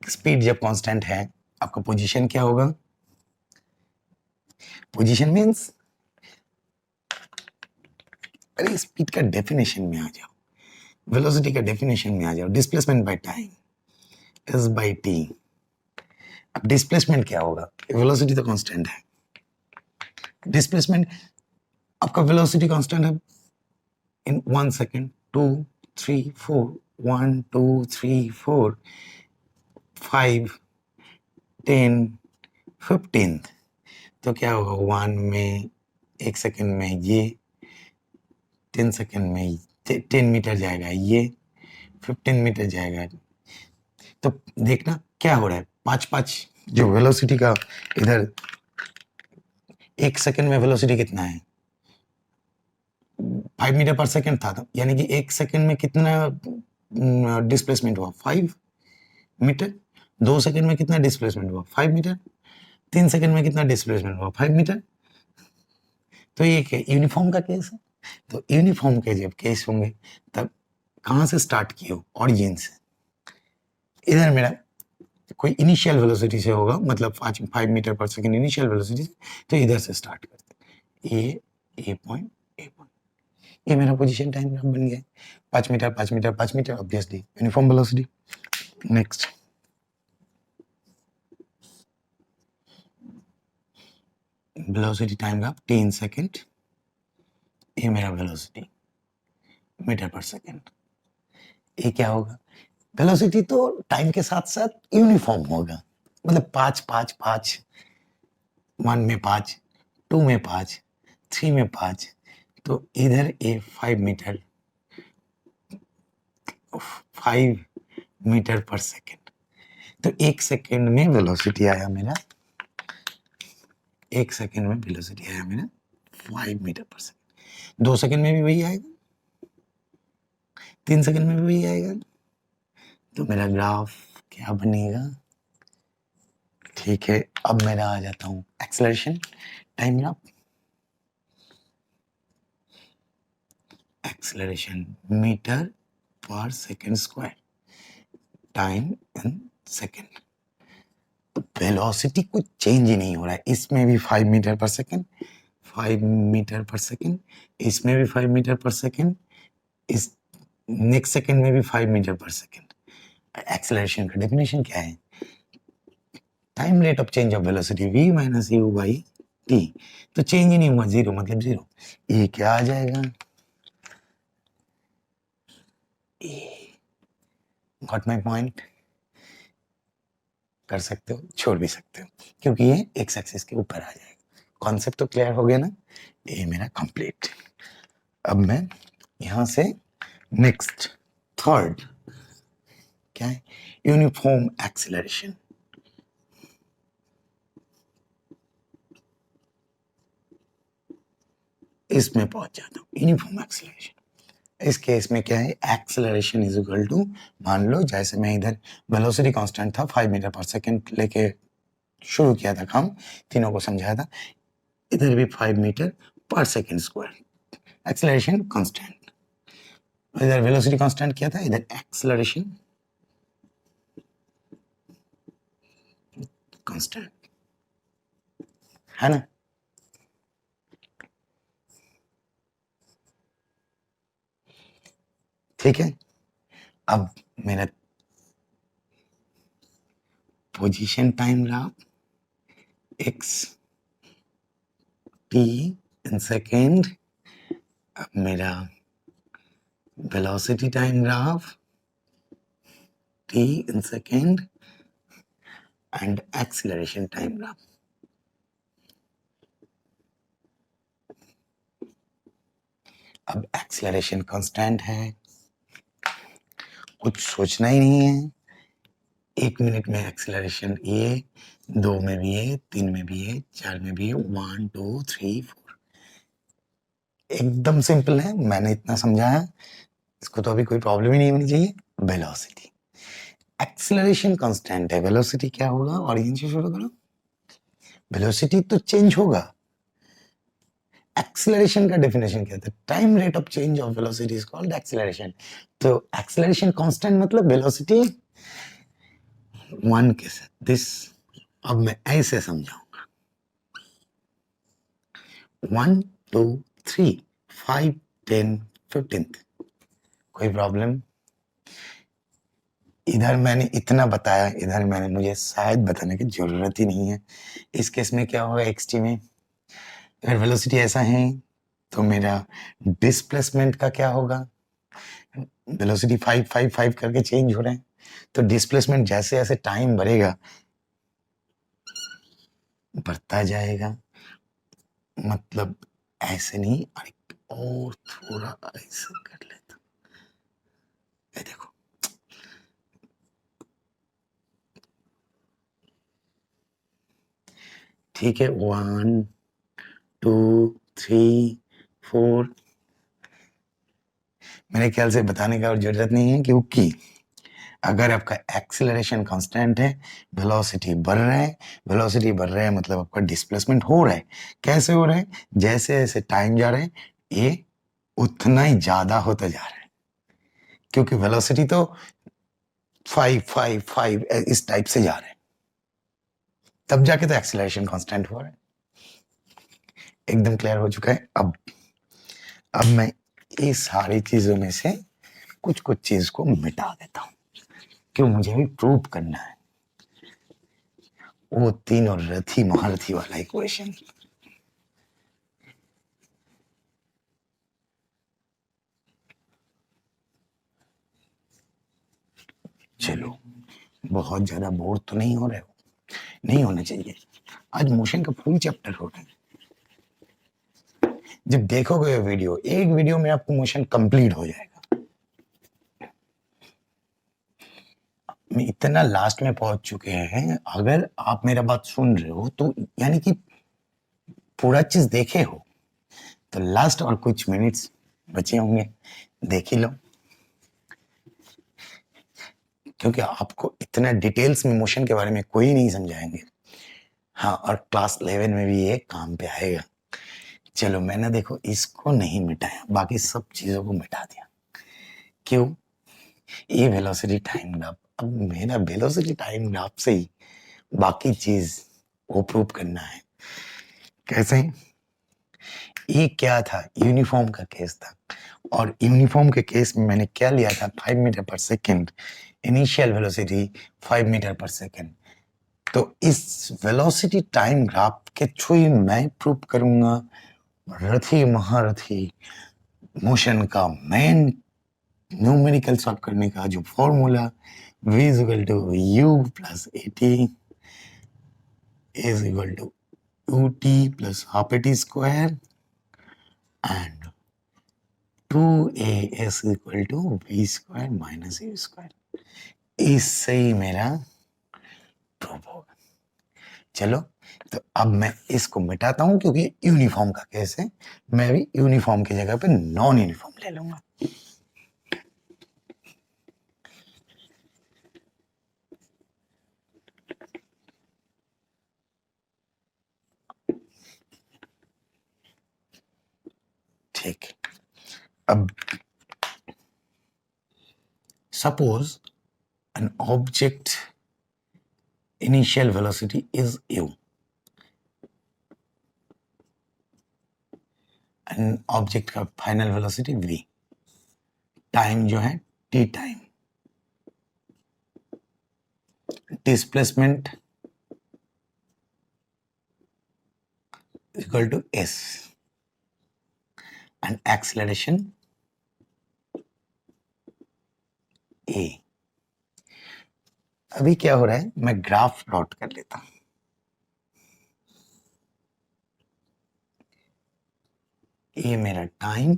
स्पीड जब कांस्टेंट है, आपका पोजीशन क्या होगा? पोजीशन मींस, अरे स्पीड का डेफिनेशन में आ जाओ, वेलोसिटी का डेफिनेशन में आ जाओ। Displacement by time is by T. अब डिस्प्लेसमेंट क्या होगा? वेलोसिटी तो कांस्टेंट है, डिस्प्लेसमेंट आपका वेलोसिटी कांस्टेंट है इन 1 सेकेंड, 2 3 4, 1 2 3 4 5 10 15। तो क्या होगा? 1 में 1 सेकेंड में ये, 10 सेकेंड में 10 मीटर जाएगा, ये 15 मीटर जाएगा। तो देखना क्या हो रहा है, 5 जो वेलोसिटी का इधर 1 सेकेंड में वेलोसिटी कितना है? 5 मीटर पर सेकेंड था, यानी कि 1 सेकेंड में कितना डिस्प्लेसमेंट हुआ? 5 मीटर। 2 सेकेंड में कितना डिस्प्लेसमेंट हुआ? 5 मीटर। 3 सेकेंड में कितना डिस्प्लेसमेंट हुआ? 5 मीटर। तो ये यूनिफॉर्म का केस है। तो यूनिफॉर्म के जब केस होंगे तब कहाँ से स्टार्ट किए हो? ऑरिजिन से। इधर मेरा कोई इनिशियल वेलोसिटी से होगा, मतलब 5 metre per second initial velocity से, तो इधर से स्टार्ट करते हैं। ए पॉइंट, ये मेरा पोजीशन टाइम ग्राफ बन गया। 5 metre 5 metre 5 metre, obviously uniform velocity. Next, velocity time graph 10 second, ये मेरा वेलोसिटी मीटर पर सेकेंड। ये क्या होगा? वेलोसिटी तो टाइम के साथ साथ यूनिफॉर्म होगा, मतलब 5 5 5, 1 में 5, 2 में 5, 3 में 5। तो इधर ये 5 मीटर पर सेकेंड। तो 1 सेकेंड में वेलोसिटी आया मेरा, 1 सेकेंड में वेलोसिटी आया मेरा 5 मीटर पर सेकेंड। 2 सेकेंड में भी वही आएगा, 3 सेकेंड में भी वही आएगा। तो मेरा ग्राफ क्या बनेगा? ठीक है, अब मेरा आ जाता हूँ acceleration time graph. Acceleration metre per second square, time in second. तो वेलोसिटी कुछ चेंज ही नहीं हो रहा है। इसमें भी 5 metre per second, 5 metre per second, इसमें भी 5 मीटर पर सेकेंड, इस नेक्स्ट सेकेंड में भी 5 मीटर पर सेकेंड। एक्सेलरेशन का डेफिनेशन क्या है? Time rate of change of velocity v minus u by t. तो चेंज ही नहीं हुआ, जीरो मतलब जीरो। ये क्या आ जाएगा? Got my point? कर सकते हो, छोड़ भी सकते हो, क्योंकि ये एक्स एक्सिस के ऊपर आ जाएगा। कॉन्सेप्ट तो क्लियर हो गया ना? ये मेरा कंप्लीट। अब मैं यहां से नेक्स्ट थर्ड क्या है? Uniform acceleration. इसमें पहुंच जाता हूं, यूनिफॉर्म एक्सेलरेशन। इस केस में क्या है? एक्सेलरेशन इज इक्वल टू, मान लो जैसे मैं इधर वेलोसिटी कांस्टेंट था 5 मीटर पर सेकेंड लेके शुरू किया था काम, तीनों को समझाया था। इधर भी 5 metre per second square, acceleration constant. इधर वेलोसिटी कांस्टेंट किया था, इधर एक्सेलरेशन कांस्टेंट, है ना। ठीक है, अब मेरा position time graph x t in second, अब मेरा velocity time graph t in second and acceleration time graph. अब एक्सीलरेशन कांस्टेंट है, कुछ सोचना ही नहीं है। 1 मिनट में एक्सीलरेशन ये, 2 में भी है, 3 में भी है, 4 में भी है, 1 2 3 4, एकदम सिंपल है। मैंने इतना समझाया, इसको तो अभी कोई प्रॉब्लम ही नहीं होनी चाहिए। वेलोसिटी, एक्सीलरेशन कांस्टेंट है, वेलोसिटी क्या होगा, ऑरिजिन से शुरू करो। वेलोसिटी तो चेंज होगा। एक्सीलरेशन का डेफिनेशन क्या था, time rate of change of velocity is called acceleration. तो एक्सीलरेशन कांस्टेंट मतलब वेलोसिटी 1 के साथ दिस। अब मैं ऐसे समझाऊंगा, 1 2 3 5 10 15, कोई प्रॉब्लम। इधर मैंने इतना बताया, इधर मैंने मुझे शायद बताने की जरूरत ही नहीं है। इस केस में क्या होगा, एक्सटी में अगर वेलोसिटी ऐसा है तो मेरा डिस्प्लेसमेंट का क्या होगा, वेलोसिटी 5 5 5 करके चेंज हो रहे हैं, तो डिस्प्लेसमेंट जैसे जैसे टाइम बढ़ेगा बढ़ता जाएगा। मतलब ऐसे नहीं, और थोड़ा ऐसे कर लेता, ये देखो, ठीक है, 1 2 3 4। मेरे ख्याल से बताने का और जरूरत नहीं है, क्योंकि अगर आपका एक्सेलरेशन कांस्टेंट है, वेलोसिटी बढ़ रहा है, वेलोसिटी बढ़ रहा है मतलब आपका डिस्प्लेसमेंट हो रहा है। कैसे हो रहा है, जैसे जैसे टाइम जा रहा है ये उतना ही ज्यादा होता जा रहा है, क्योंकि वेलोसिटी तो 5 5 5 इस टाइप से जा रहा है, तब जाके तो एक्सेलरेशन कांस्टेंट हो रहा है। एकदम क्लियर हो चुका है। अब मैं इस सारी चीजों में से कुछ कुछ चीज को मिटा देता हूं, क्यों, मुझे भी प्रूव करना है वो तीनों रथी महारथी वाला इक्वेशन। चलो, बहुत ज्यादा बोर तो नहीं हो रहे हो, नहीं होना चाहिए। आज मोशन का फुल चैप्टर हो रहा है। जब देखोगे वीडियो, एक वीडियो में आपको मोशन कंप्लीट हो जाएगा। मैं इतना लास्ट में पहुंच चुके हैं, अगर आप मेरा बात सुन रहे हो तो यानी कि पूरा चीज देखे हो, तो लास्ट और कुछ मिनट्स बचे होंगे, देख ही लो, क्योंकि आपको इतना डिटेल्स में मोशन के बारे में कोई नहीं समझाएंगे। हाँ, और क्लास 11 में भी ये काम पे आएगा। चलो, मैंने देखो इसको नहीं मिटाया, बाकी सब चीजों को मिटा दिया। क्यों, ये वेलोसिटी टाइम ग्राफ, अब मेरा वेलोसिटी टाइम ग्राफ से ही बाकी चीज को प्रूव करना है। कैसे, ये क्या था, यूनिफॉर्म का केस था, और यूनिफॉर्म के केस में मैंने क्या लिया था, 5 metre per second, initial velocity 5 metre per second. तो इस वेलोसिटी टाइम ग्राफ के थ्रू ही मैं प्रूव करूंगा रथी महारथी मोशन का मेन न्यूमेरिकल सॉल्व करने का जो formula, v is equal to u plus at is equal to ut plus half at square and 2a is equal to v square minus u square। इससे ही मेरा प्रूव होगा। चलो, तो अब मैं इसको मिटाता हूं, क्योंकि यूनिफॉर्म का केस है, मैं भी यूनिफॉर्म की जगह पे नॉन यूनिफॉर्म ले लूंगा। ठीक, अब suppose an object initial velocity is u and object का final velocity v, टाइम जो है t time, displacement equal to s and acceleration a। अभी क्या हो रहा है, मैं ग्राफ प्लॉट कर लेता हूं। ये मेरा टाइम,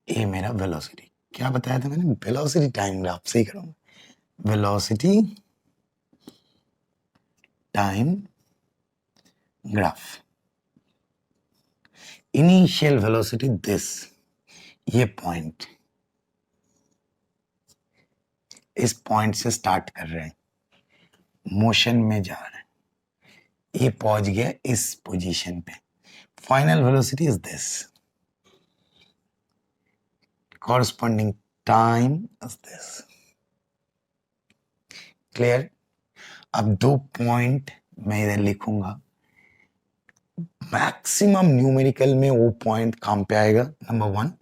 ये मेरा वेलोसिटी। क्या बताया था मैंने, वेलोसिटी टाइम ग्राफ से ही करूंगा, velocity time graph. Initial velocity this, ये पॉइंट, इस पॉइंट से स्टार्ट कर रहे हैं, मोशन में जा रहे हैं, ये पहुंच गया इस पोजीशन पे, final velocity is this, corresponding time is this। Clear. अब 2 पॉइंट मैं इधर लिखूंगा, मैक्सिमम न्यूमेरिकल में वो पॉइंट काम पे आएगा। नंबर 1,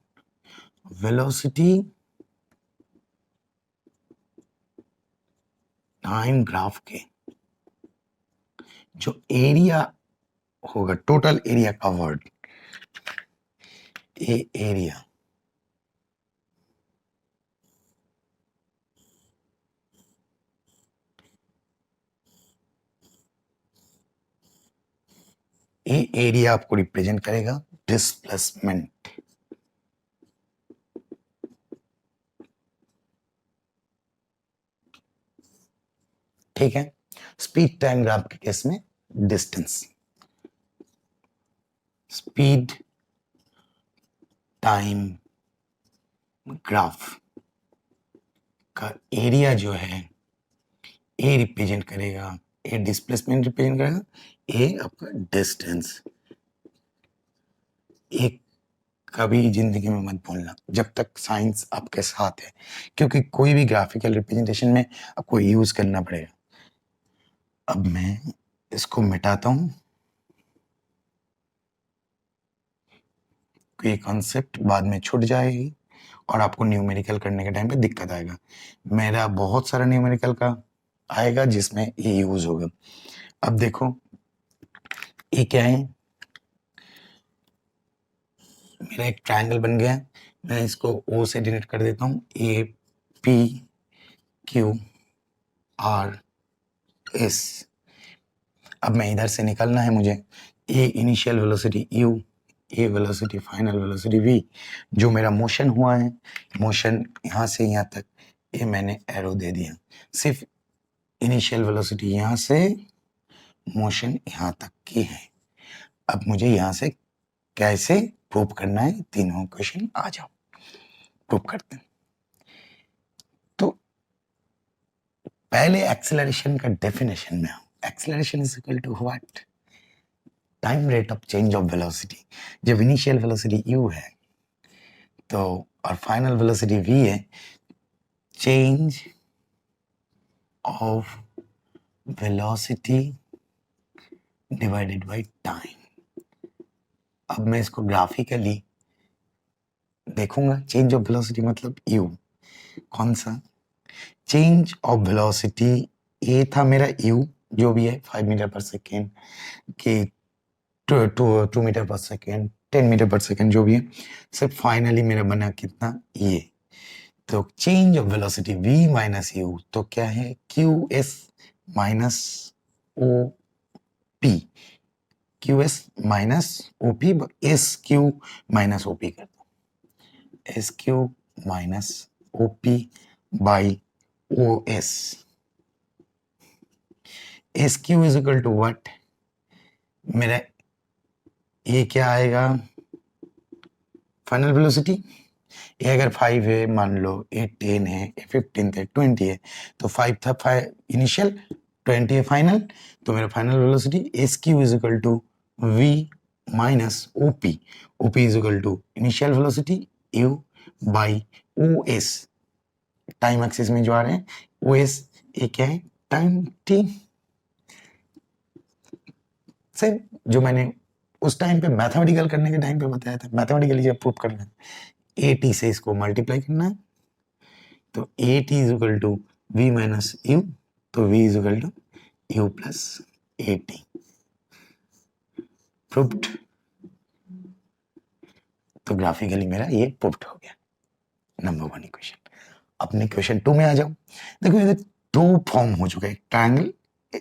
वेलोसिटी टाइम ग्राफ के जो एरिया होगा, टोटल एरिया कवर्ड, ये एरिया ये एरिया आपको रिप्रेजेंट करेगा डिस्प्लेसमेंट। ठीक है, स्पीड टाइम ग्राफ के केस में डिस्टेंस, स्पीड टाइम ग्राफ का एरिया जो है ए रिप्रेजेंट करेगा, ए डिस्प्लेसमेंट रिप्रेजेंट करेगा, ए आपका डिस्टेंस। एक कभी जिंदगी में मत भूलना जब तक साइंस आपके साथ है, क्योंकि कोई भी ग्राफिकल रिप्रेजेंटेशन में आपको यूज करना पड़ेगा। अब मैं इसको मिटाता हूं, ये कॉन्सेप्ट बाद में छूट जाएगी और आपको न्यूमेरिकल करने के टाइम पे दिक्कत आएगा। मेरा बहुत सारा न्यूमेरिकल का आएगा जिसमें ये यूज होगा। अब देखो ये क्या है, मेरा एक ट्रायंगल बन गया, मैं इसको ओ से डिनोट कर देता हूँ, A P Q R S. अब मैं इधर से निकलना है मुझे, a initial velocity u, a velocity final velocity v, जो मेरा मोशन हुआ है, मोशन यहाँ से यहाँ तक, ये मैंने एरो दे दिया, सिर्फ इनिशियल वेलोसिटी यहाँ से मोशन यहाँ तक की है। अब मुझे यहाँ से कैसे प्रूव करना है, तीनों क्वेश्चन आ जाओ प्रूव करते हैं। तो पहले एक्सेलरेशन का डेफिनेशन में आओ। Acceleration is equal to what, time rate of change of velocity. जब इनिशियल वेलोसिटी u है तो और फाइनल वेलोसिटी v है, change of velocity divided by time. अब मैं इसको ग्राफिकली देखूंगा, चेंज ऑफ वेलोसिटी मतलब u, कौन सा चेंज ऑफ वेलोसिटी, ये था मेरा u जो भी है 5 मीटर पर सेकेंड कि 2 metre per second, 10 metre per second जो भी है, सिर्फ फाइनली मेरा बना कितना, ये। तो change of velocity v minus u, तो क्या है q s minus o p, q s minus o p, s q minus o p कर दो, s q minus o p by o s. S q is equal to what, मेरा ये क्या आएगा, फाइनल वेलोसिटी, ये अगर 5 है मान लो, ये 10 है, ये 15 है, 20 है, तो 5 था 5 इनिशियल, 20 है फाइनल, तो मेरा final velocity s q is equal to v minus o p, o p is equal to initial velocity u by o s, time axis में जो आ रहे हैं ओ एस, ये क्या है टाइम टी, सेम जो मैंने उस टाइम पे मैथमेटिकल करने के टाइम पे बताया था, मैथमेटिकली जब प्रूव करना है ए टी से इसको मल्टीप्लाई करना है, तो a t is equal to v minus u, तो v is equal to u plus a t, proved. तो ग्राफिकली मेरा ये प्रूव्ड हो गया नंबर 1 इक्वेशन। अपने क्वेश्चन 2 में आ जाओ। देखो ये दो फॉर्म हो चुका है, ट्रायंगल,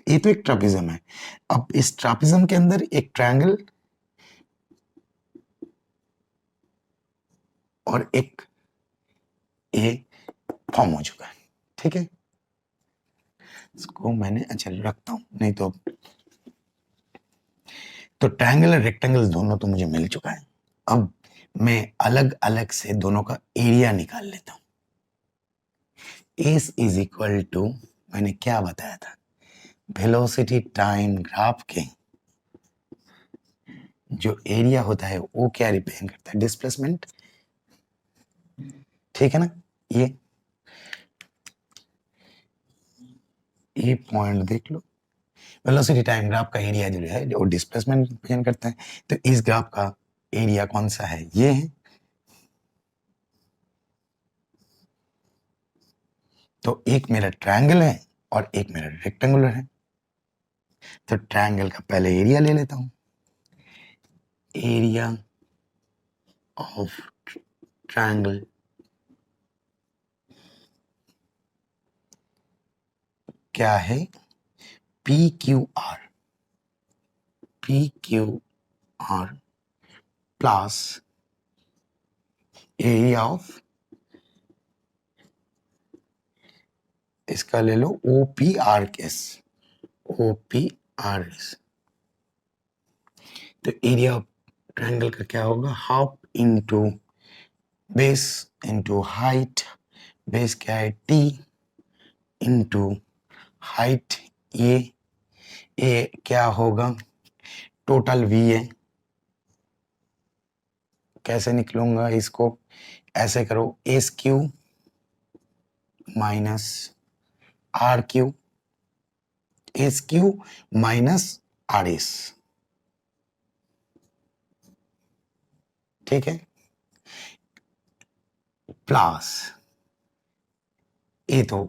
ये तो एक ट्रापिज्म है। अब इस ट्रापिज्म के अंदर एक ट्रायंगल और एक ये फॉर्म हो चुका है, ठीक है। इसको मैंने अच्छा रखता हूं, नहीं तो ट्रायंगल और रेक्टेंगल दोनों तो मुझे मिल चुका है। अब मैं अलग अलग से दोनों का एरिया निकाल लेता हूं। एस इज इक्वल टू, मैंने क्या बताया था, वेलोसिटी टाइम ग्राफ के जो एरिया होता है वो क्या रिप्रेजेंट करता है, डिस्प्लेसमेंट, ठीक है ना। ये पॉइंट देख लो, वेलोसिटी टाइम ग्राफ का एरिया जो है वो डिस्प्लेसमेंट रिप्रेजेंट करता है। तो इस ग्राफ का एरिया कौन सा है, ये है। तो एक मेरा ट्रायंगल है और एक मेरा रेक्टेंगुलर है। तो ट्रायंगल का पहले एरिया ले लेता हूं, एरिया ऑफ ट्रायंगल क्या है, P Q R, P Q R plus area of, इसका ले लो ओ पी आर एस, ओ पी आर एस। तो एरिया ऑफ ट्रायंगल का क्या होगा, half into base into height, base क्या है टी, इंटू हाइट ये क्या होगा, टोटल वी है। कैसे निकलूंगा इसको, ऐसे करो, s q minus r q, s q minus r s, ठीक है, प्लस ये तो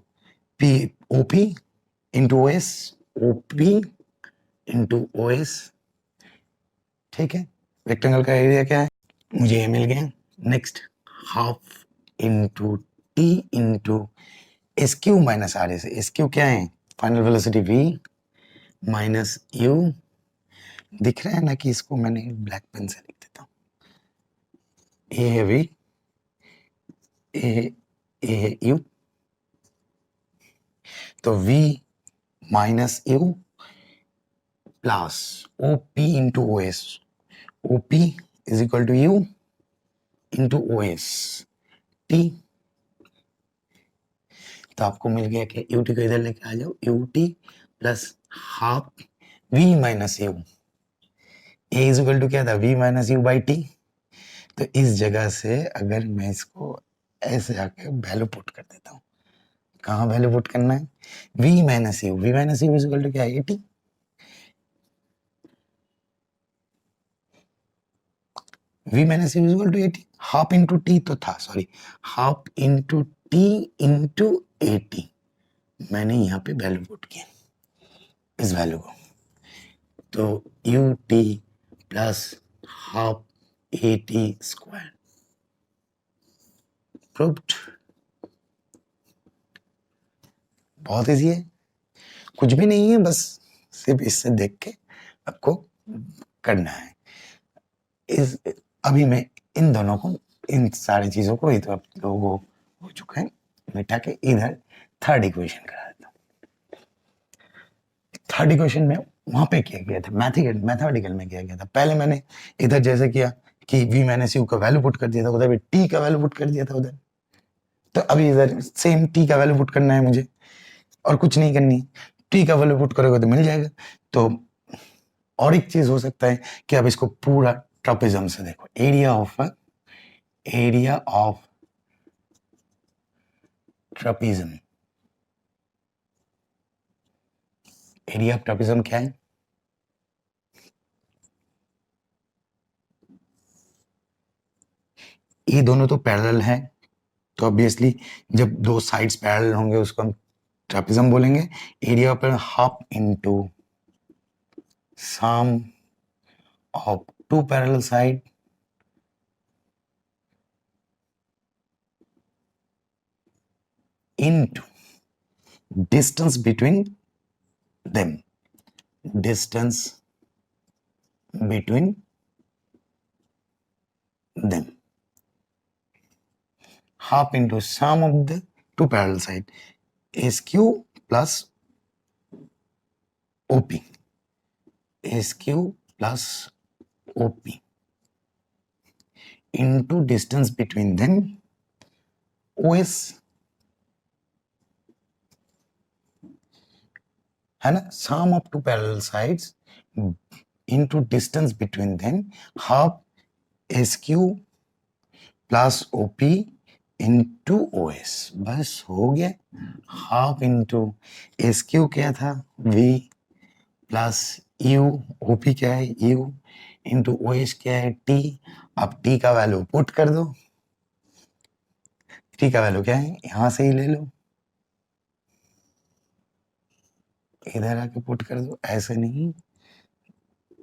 p o p into o s, o p into o s, ठीक है। रेक्टेंगल का एरिया क्या है, मुझे ये मिल गया। Next half into t into s q minus r s, s q क्या है, final velocity v minus u, दिख रहा है ना कि इसको मैंने ब्लैक पेन से लिख देता हूँ, ए है वी, ए है यू, तो v minus u plus o p into o s, O p is equal to u into o s t. तो आपको मिल गया कि यू टी को इधर लेके आ जाओ, u t plus half v minus u, a is equal to क्या था, v minus u by t. तो इस जगह से अगर मैं इसको ऐसे आके वैल्यू पुट कर देता हूँ, कहाँ वैल्यू पुट करना है, v minus u, v minus u is equal to क्या है, 80, v minus u is equal to 80, half into t तो था, sorry, half into t into 80, मैंने यहाँ पे वैल्यू पुट किया इस वैल्यू को, तो you t plus half 80 square, proved. बहुत इजी है, कुछ भी नहीं है, बस सिर्फ इससे देख के आपको करना है। इस अभी मैं इन दोनों को, इन सारी चीजों को, ये तो आप लोगों को हो चुका है, मिटा के इधर थर्ड इक्वेशन करा देता हूँ। थर्ड इक्वेशन में वहां पे किया गया था, मैथमेटिकल में किया गया था। पहले मैंने इधर जैसे किया कि v माइनस यू का वैल्यू पुट कर दिया था, उधर भी t का वैल्यू पुट कर दिया था उधर। तो अभी इधर सेम t का वैल्यू पुट करना है मुझे, और कुछ नहीं करनी, t का वैल्यू पुट करोगे तो मिल जाएगा। तो और एक चीज हो सकता है कि अब इसको पूरा ट्रपेजम से देखो, एरिया ऑफ ट्रपेजम, एरिया ऑफ ट्रपेजम क्या है? ये दोनों तो पैरेलल हैं, तो ऑब्वियसली जब दो साइड्स पैरेलल होंगे उसको हम ट्रपेजम बोलेंगे। एरिया पर half into sum of two parallel side into distance between them, distance between them, half into sum of the two parallel side, SQ plus OP, SQ plus OP into distance between them, OS, है ना, sum of two parallel sides into distance between them, half SQ plus OP into OS, बस हो गया। हाफ इंटू SQ क्या था, V प्लस U, OP क्या है U, इंटू OS क्या है T। अब T का वैल्यू पुट कर दो, T का वैल्यू क्या है यहां से ही ले लो, इधर आके पुट कर दो, ऐसे नहीं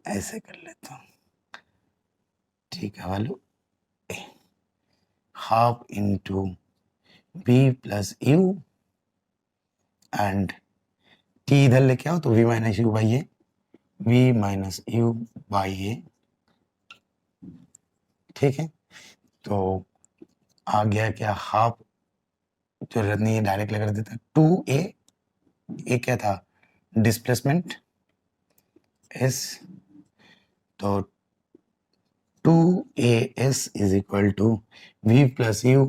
ऐसे कर लेता हूं। T का value half into V plus U and T इधर लेके आओ तो V minus U by a, V minus U by a, ठीक है। तो आ गया क्या, हाफ, जरूरत नहीं है डायरेक्ट लगा देता, 2a, ए क्या था डिस्प्लेसमेंट s, तो 2as is equal to v plus u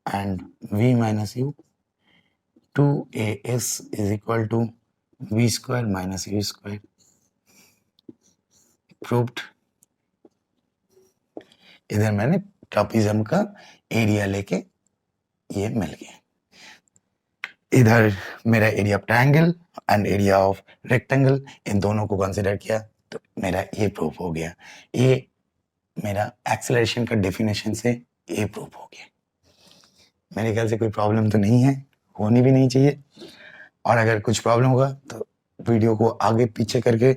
and v minus u, 2as is equal to v square minus u square, proved. इधर मैंने ट्रापिज्म का एरिया लेके ये मिल गया, इधर मेरा area of triangle and area of rectangle, इन दोनों को कंसिडर किया तो मेरा ये प्रूफ हो गया। ये मेरा एक्सेलरेशन का डेफिनेशन से ये प्रूफ हो गया। मेरे ख्याल से कोई प्रॉब्लम तो नहीं है, होनी भी नहीं चाहिए, और अगर कुछ प्रॉब्लम होगा तो वीडियो को आगे पीछे करके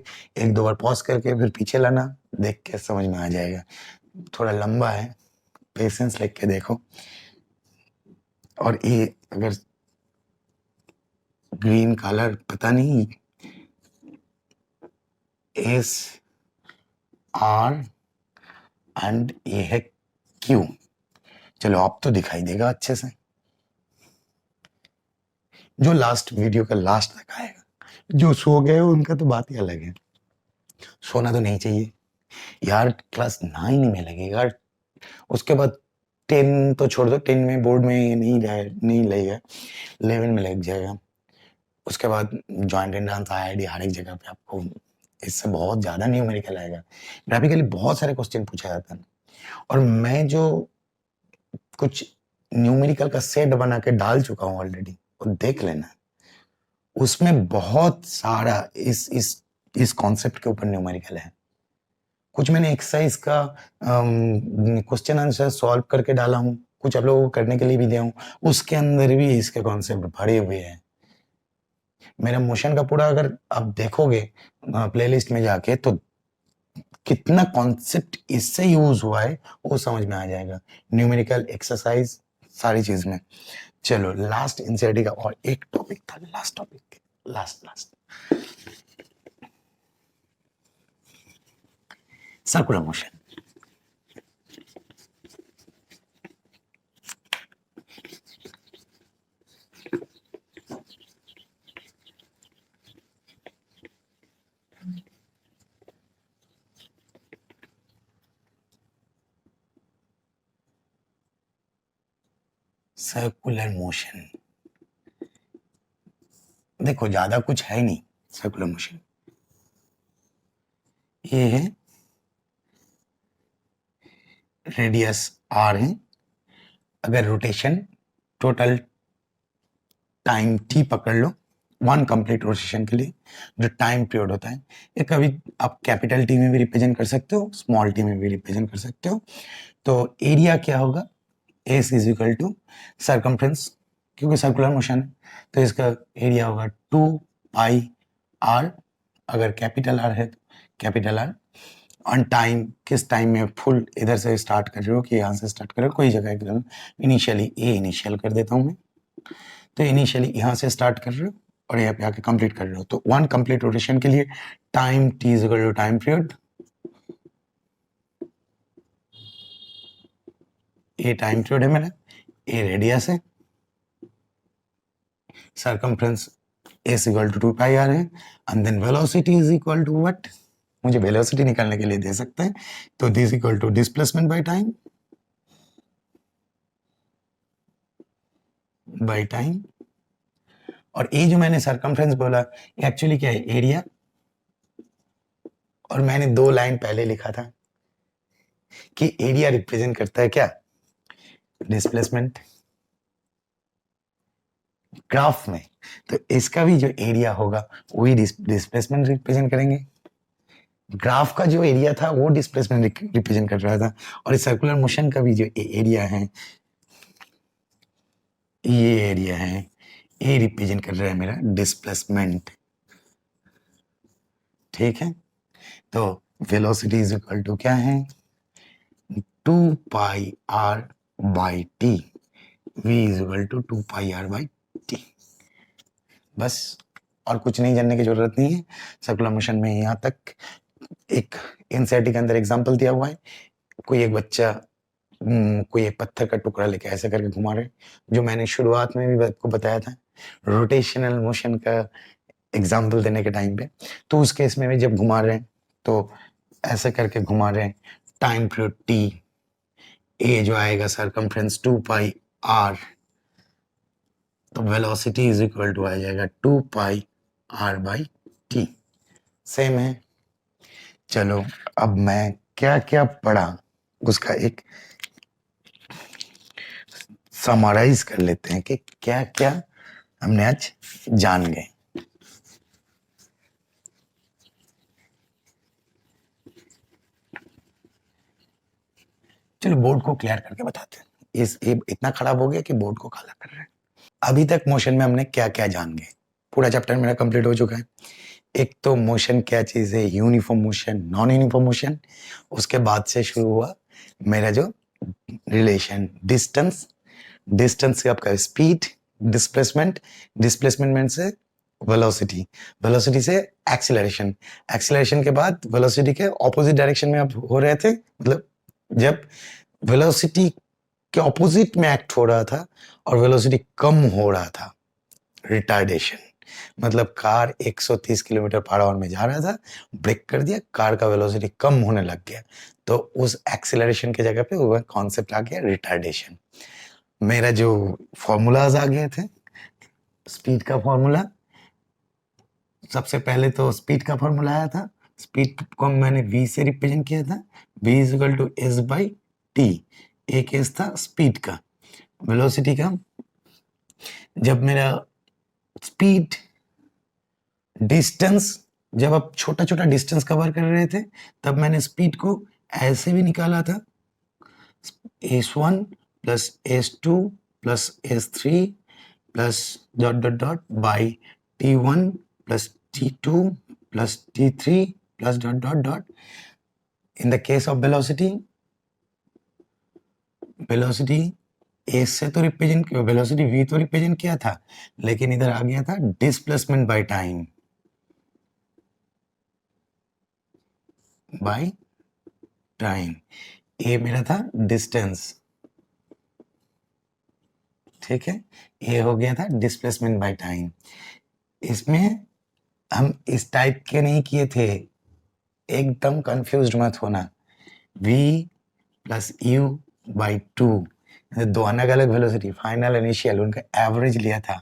एक दो बार पॉज करके फिर पीछे लाना, देख के समझ में आ जाएगा। थोड़ा लंबा है, पेशेंस लेके देखो। और ये अगर ग्रीन कलर पता नहीं, एस आर एंड ये है क्यू, चलो अब तो दिखाई देगा अच्छे से। जो लास्ट वीडियो का लास्ट तक आएगा, जो सो गए उनका तो बात ही अलग है, सोना तो नहीं चाहिए यार। क्लास 9 में लगेगा, उसके बाद 10 तो छोड़ दो, 10 में बोर्ड में नहीं लगेगा, 11 में लग जाएगा। उसके बाद जॉइंट एंट्रेंस IIT हर एक जगह पे आपको इससे बहुत ज्यादा न्यूमेरिकल आएगा। ग्राफिकली बहुत सारे क्वेश्चन पूछा जाता है, और मैं जो कुछ न्यूमेरिकल का सेट बना के डाल चुका हूँ ऑलरेडी, वो देख लेना। उसमें बहुत सारा इस कॉन्सेप्ट के ऊपर न्यूमेरिकल है। कुछ मैंने एक्सरसाइज का क्वेश्चन आंसर सॉल्व करके डाला हूँ, कुछ आप लोगों को करने के लिए भी दिया हूँ, उसके अंदर भी इसके कॉन्सेप्ट भरे हुए हैं। मेरा मोशन का पूरा अगर आप देखोगे प्लेलिस्ट में जाके, तो कितना कॉन्सेप्ट इससे यूज हुआ है वो समझ में आ जाएगा, न्यूमेरिकल एक्सरसाइज सारी चीज में। चलो लास्ट एनसीईआरटी का और एक टॉपिक था, last topic, last circular motion. Circular motion देखो ज्यादा कुछ है नहीं सर्कुलर मोशन, ये है रेडियस r है। अगर रोटेशन टोटल टाइम t पकड़ लो, वन कंप्लीट रोटेशन के लिए जो टाइम पीरियड होता है, ये कभी आप कैपिटल टी में भी रिप्रेजेंट कर सकते हो, स्मॉल टी में भी रिप्रेजेंट कर सकते हो। तो एरिया क्या होगा, s is equal to circumference, क्योंकि सर्कुलर मोशन है तो इसका एरिया होगा 2πr। अगर कैपिटल आर है तो कैपिटल आर। ऑन टाइम, किस टाइम में फुल इधर से स्टार्ट कर रहे हो कि यहाँ से स्टार्ट कर रहे हो, कोई जगह एकदम इनिशियली, ए इनिशियल कर देता हूँ मैं। तो इनिशियली यहाँ से स्टार्ट कर रहे हो और यहाँ पे आके कंप्लीट कर रहे हो। तो वन कंप्लीट रोटेशन के लिए time t is equal to time period, ये टाइम पीरियड है मेरा, ये रेडियस है, circumference is equal to 2 pi r है, and then velocity is equal to what, मुझे velocity निकालने के लिए दे सकते हैं, तो this equal to displacement by time, और ये जो मैंने circumference बोला ये एक्चुअली क्या है, एरिया। और मैंने 2 लाइन पहले लिखा था कि एरिया रिप्रेजेंट करता है क्या, डिस्प्लेसमेंट ग्राफ में। तो इसका भी जो एरिया होगा वही डिस्प्लेसमेंट रिप्रेजेंट करेंगे। ग्राफ का जो एरिया था वो डिस्प्लेसमेंट रिप्रेजेंट कर रहा था, और इस सर्कुलर मोशन का भी जो एरिया है, ये एरिया है, ये रिप्रेजेंट कर रहा है मेरा डिस्प्लेसमेंट। ठीक है, तो वेलोसिटी इज इक्वल टू क्या है, 2πr/t, v is equal to 2πr/t। बस और कुछ नहीं जानने की जरूरत नहीं है। सर्कुलर मोशन में यहाँ तक एक एनसीईआरटी के अंदर एग्जांपल दिया हुआ है, कोई एक बच्चा कोई एक पत्थर का टुकड़ा लेके ऐसे करके घुमा रहे, जो मैंने शुरुआत में भी आपको बताया था रोटेशनल मोशन का एग्जांपल देने के टाइम पे। तो उस केस में भी जब घुमा रहे हैं तो ऐसे करके घुमा रहे हैं, टाइम पीरियड टी, ए जो आएगा सरकमफ्रेंस 2πr, तो वेलोसिटी इज इक्वल टू आ जाएगा 2πr/t। सेम है। चलो अब मैं क्या क्या पढ़ा उसका एक समराइज कर लेते हैं कि क्या क्या हमने आज जान गए। चलो बोर्ड को क्लियर करके बताते हैं, ये इतना खराब हो गया कि बोर्ड को काला कर रहे हैं। अभी तक मोशन में हमने क्या क्या जान गए, पूरा चैप्टर मेरा कंप्लीट हो चुका है। एक तो मोशन क्या चीज है, uniform motion, non uniform motion. उसके बाद से शुरू हुआ मेरा जो रिलेशन, डिस्टेंस, डिस्टेंस से आपका स्पीड, डिस्प्लेसमेंट, डिस्प्लेसमेंट से वेलोसिटी, वेलोसिटी से एक्सीलरेशन, एक्सीलरेशन के बाद वेलोसिटी के ऑपोजिट डायरेक्शन में आप हो रहे थे, मतलब जब वेलोसिटी के ऑपोजिट में एक्ट हो रहा था और वेलोसिटी कम हो रहा था, रिटार्डेशन। मतलब कार 130 किलोमीटर पर आवर में जा रहा था, ब्रेक कर दिया, कार का वेलोसिटी कम होने लग गया, तो उस एक्सीलरेशन की जगह पे वो कॉन्सेप्ट आ गया रिटार्डेशन। मेरा जो फॉर्मूलाज आ गए थे, स्पीड का फॉर्मूला, सबसे पहले तो स्पीड का फॉर्मूला आया था, स्पीड को मैंने v से रिप्रेजेंट किया था, v is equal to s/t। एक केस था स्पीड का, वेलोसिटी का, जब मेरा स्पीड, डिस्टेंस, जब आप छोटा छोटा डिस्टेंस कवर कर रहे थे तब मैंने स्पीड को ऐसे भी निकाला था, s1 plus s2 plus s3 plus dot dot dot by t1 plus t2 plus t3 plus dot dot dot. In the case of velocity, velocity S से तो रिप्रेजेंट, वेलोसिटी v तो रिप्रेजेंट किया था, लेकिन इधर आ गया था displacement by time, by time. ये मेरा था डिस्टेंस, ठीक है, ये हो गया था डिस्प्लेसमेंट बाय टाइम। इसमें हम इस टाइप के नहीं किए थे, एकदम कंफ्यूज्ड मत होना। v प्लस u बाई 2, दो अलग अलग वेलोसिटी, फाइनल इनिशियल, उनका एवरेज लिया था,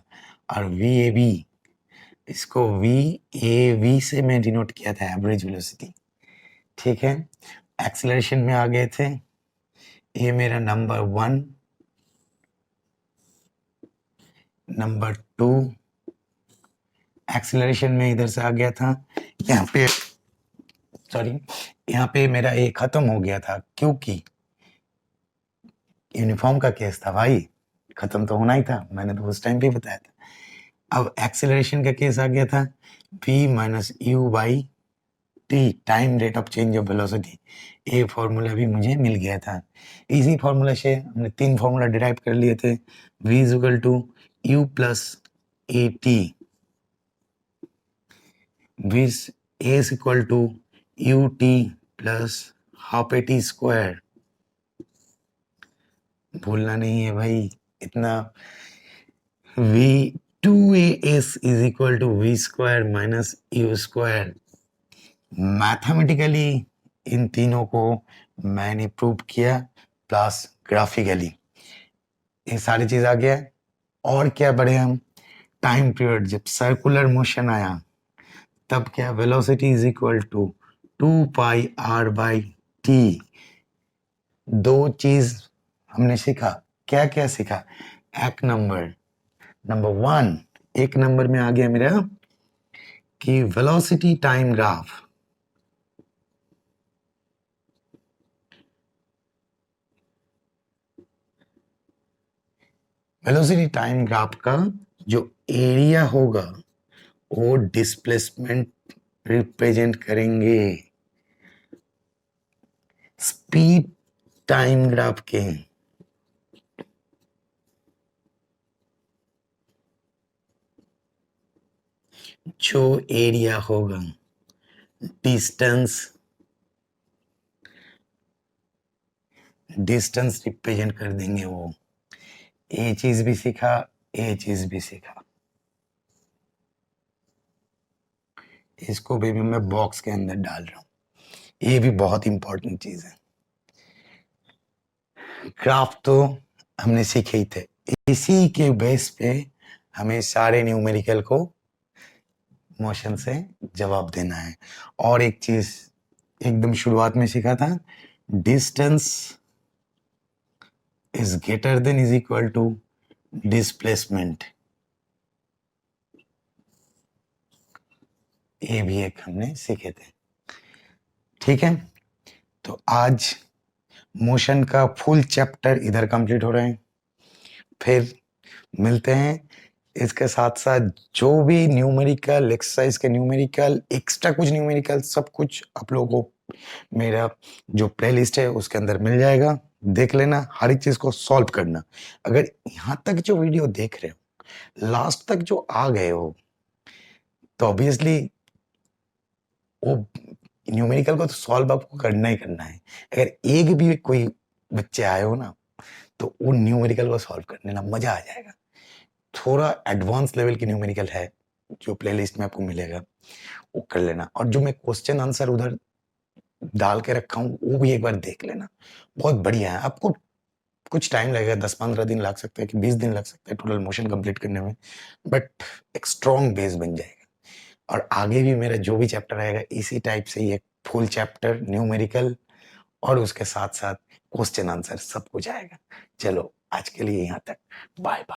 और वी ए बी, इसको वी ए वी से मैं डिनोट किया था एवरेज वेलोसिटी। ठीक है, एक्सेलरेशन में आ गए थे, ये मेरा नंबर 1, नंबर 2, एक्सेलरेशन में इधर से आ गया था, यहाँ पे सॉरी, यहाँ पे मेरा ए खत्म हो गया था क्योंकि यूनिफॉर्म का केस था भाई, खत्म तो होना ही था, मैंने तो उस टाइम पे बताया था। अब एक्सेलरेशन का केस आ गया था, v minus u by T, time rate of change of velocity. ये फॉर्मूला भी मुझे मिल गया था। इसी फॉर्मूला से हमने 3 फॉर्मूला डिराइव कर लिए थे, v is equal to u plus a t, v is equal to u t plus half a t square. भूलना नहीं है भाई इतना, v 2as is equal to v square minus u square। Mathematically इन तीनों को मैंने प्रूव किया प्लस ग्राफिकली, ये सारी चीज आ गया। और क्या बढ़े हम, टाइम पीरियड जब सर्कुलर मोशन आया तब क्या, velocity is equal to 2πr/t। दो चीज हमने सीखा, क्या क्या सीखा, एक नंबर 1, एक नंबर में आ गया मेरा कि velocity time graph, velocity time graph का जो एरिया होगा वो डिस्प्लेसमेंट रिप्रेजेंट करेंगे स्पीड टाइम ग्राफ के। जो एरिया होगा, डिस्टेंस रिप्रेजेंट कर देंगे वो। ये चीज भी सीखा, ये चीज भी सीखा। इसको भी मैं बॉक्स के अंदर डाल रहा हूं, ये भी बहुत इंपॉर्टेंट चीज है। ग्राफ तो हमने सीखे ही थे, इसी के बेस पे हमें सारे न्यूमेरिकल को मोशन से जवाब देना है। और एक चीज एकदम शुरुआत में सीखा था, distance is greater than is equal to displacement. ये भी एक हमने सीखे थे। ठीक है, तो आज मोशन का फुल चैप्टर इधर कंप्लीट हो रहे हैं, फिर मिलते हैं। इसके साथ साथ जो भी न्यूमेरिकल एक्सरसाइज के न्यूमेरिकल एक्स्ट्रा कुछ न्यूमेरिकल सब कुछ आप लोगों को मेरा जो प्लेलिस्ट है उसके अंदर मिल जाएगा, देख लेना, हर एक चीज को सॉल्व करना। अगर यहाँ तक जो वीडियो देख रहे हो, लास्ट तक जो आ गए हो, तो ऑब्वियसली वो न्यूमेरिकल को तो सॉल्व आपको करना ही करना है। अगर एक भी कोई बच्चे आए हो ना, तो वो न्यूमेरिकल को सॉल्व करने ना मजा आ जाएगा। थोड़ा एडवांस लेवल की न्यूमेरिकल है जो प्लेलिस्ट में आपको मिलेगा, वो कर लेना। और जो मैं क्वेश्चन आंसर उधर डाल के रखा हूँ वो भी एक बार देख लेना, बहुत बढ़िया है। आपको कुछ टाइम लगेगा, 10-15 दिन लग सकता है कि 20 दिन लग सकता है टोटल मोशन कंप्लीट करने में, बट एक स्ट्रॉन्ग बेस बन जाएगा। और आगे भी मेरा जो भी चैप्टर आएगा इसी टाइप से ही एक फुल चैप्टर न्यूमेरिकल और उसके साथ साथ क्वेश्चन आंसर सब कुछ आएगा। चलो आज के लिए यहाँ तक, बाय बाय।